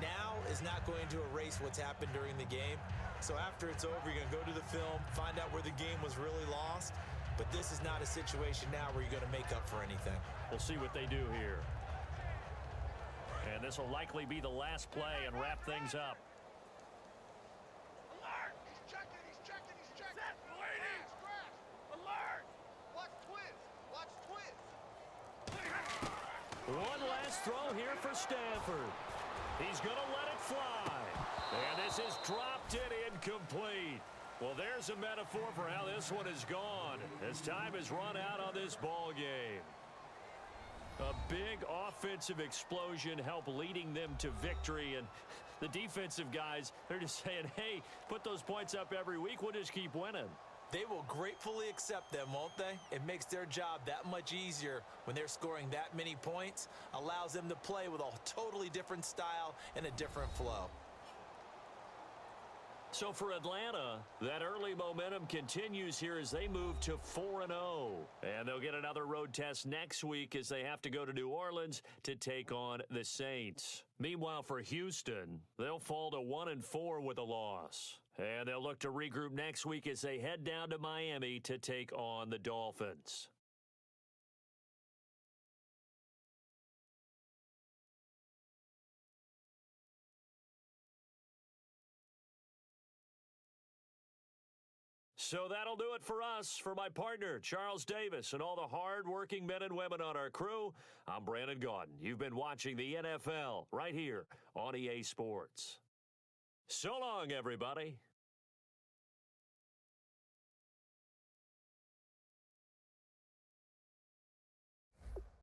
now is not going to erase what's happened during the game. So after it's over, you're going to go to the film, find out where the game was really lost. But this is not a situation now where you're going to make up for anything. We'll see what they do here. And this will likely be the last play and wrap things up. One last throw here for Stanford. He's going to let it fly. And this is dropped in incomplete. Well, there's a metaphor for how this one is gone as time has run out on this ball game. A big offensive explosion helped leading them to victory. And the defensive guys, they're just saying, hey, put those points up every week. We'll just keep winning. They will gratefully accept them, won't they? It makes their job that much easier when they're scoring that many points. Allows them to play with a totally different style and a different flow. So for Atlanta, that early momentum continues here as they move to 4-0. And they'll get another road test next week as they have to go to New Orleans to take on the Saints. Meanwhile, for Houston, they'll fall to 1-4 with a loss. And they'll look to regroup next week as they head down to Miami to take on the Dolphins. So that'll do it for us. For my partner, Charles Davis, and all the hard-working men and women on our crew, I'm Brandon Gaudin. You've been watching the NFL right here on EA Sports. So long, everybody.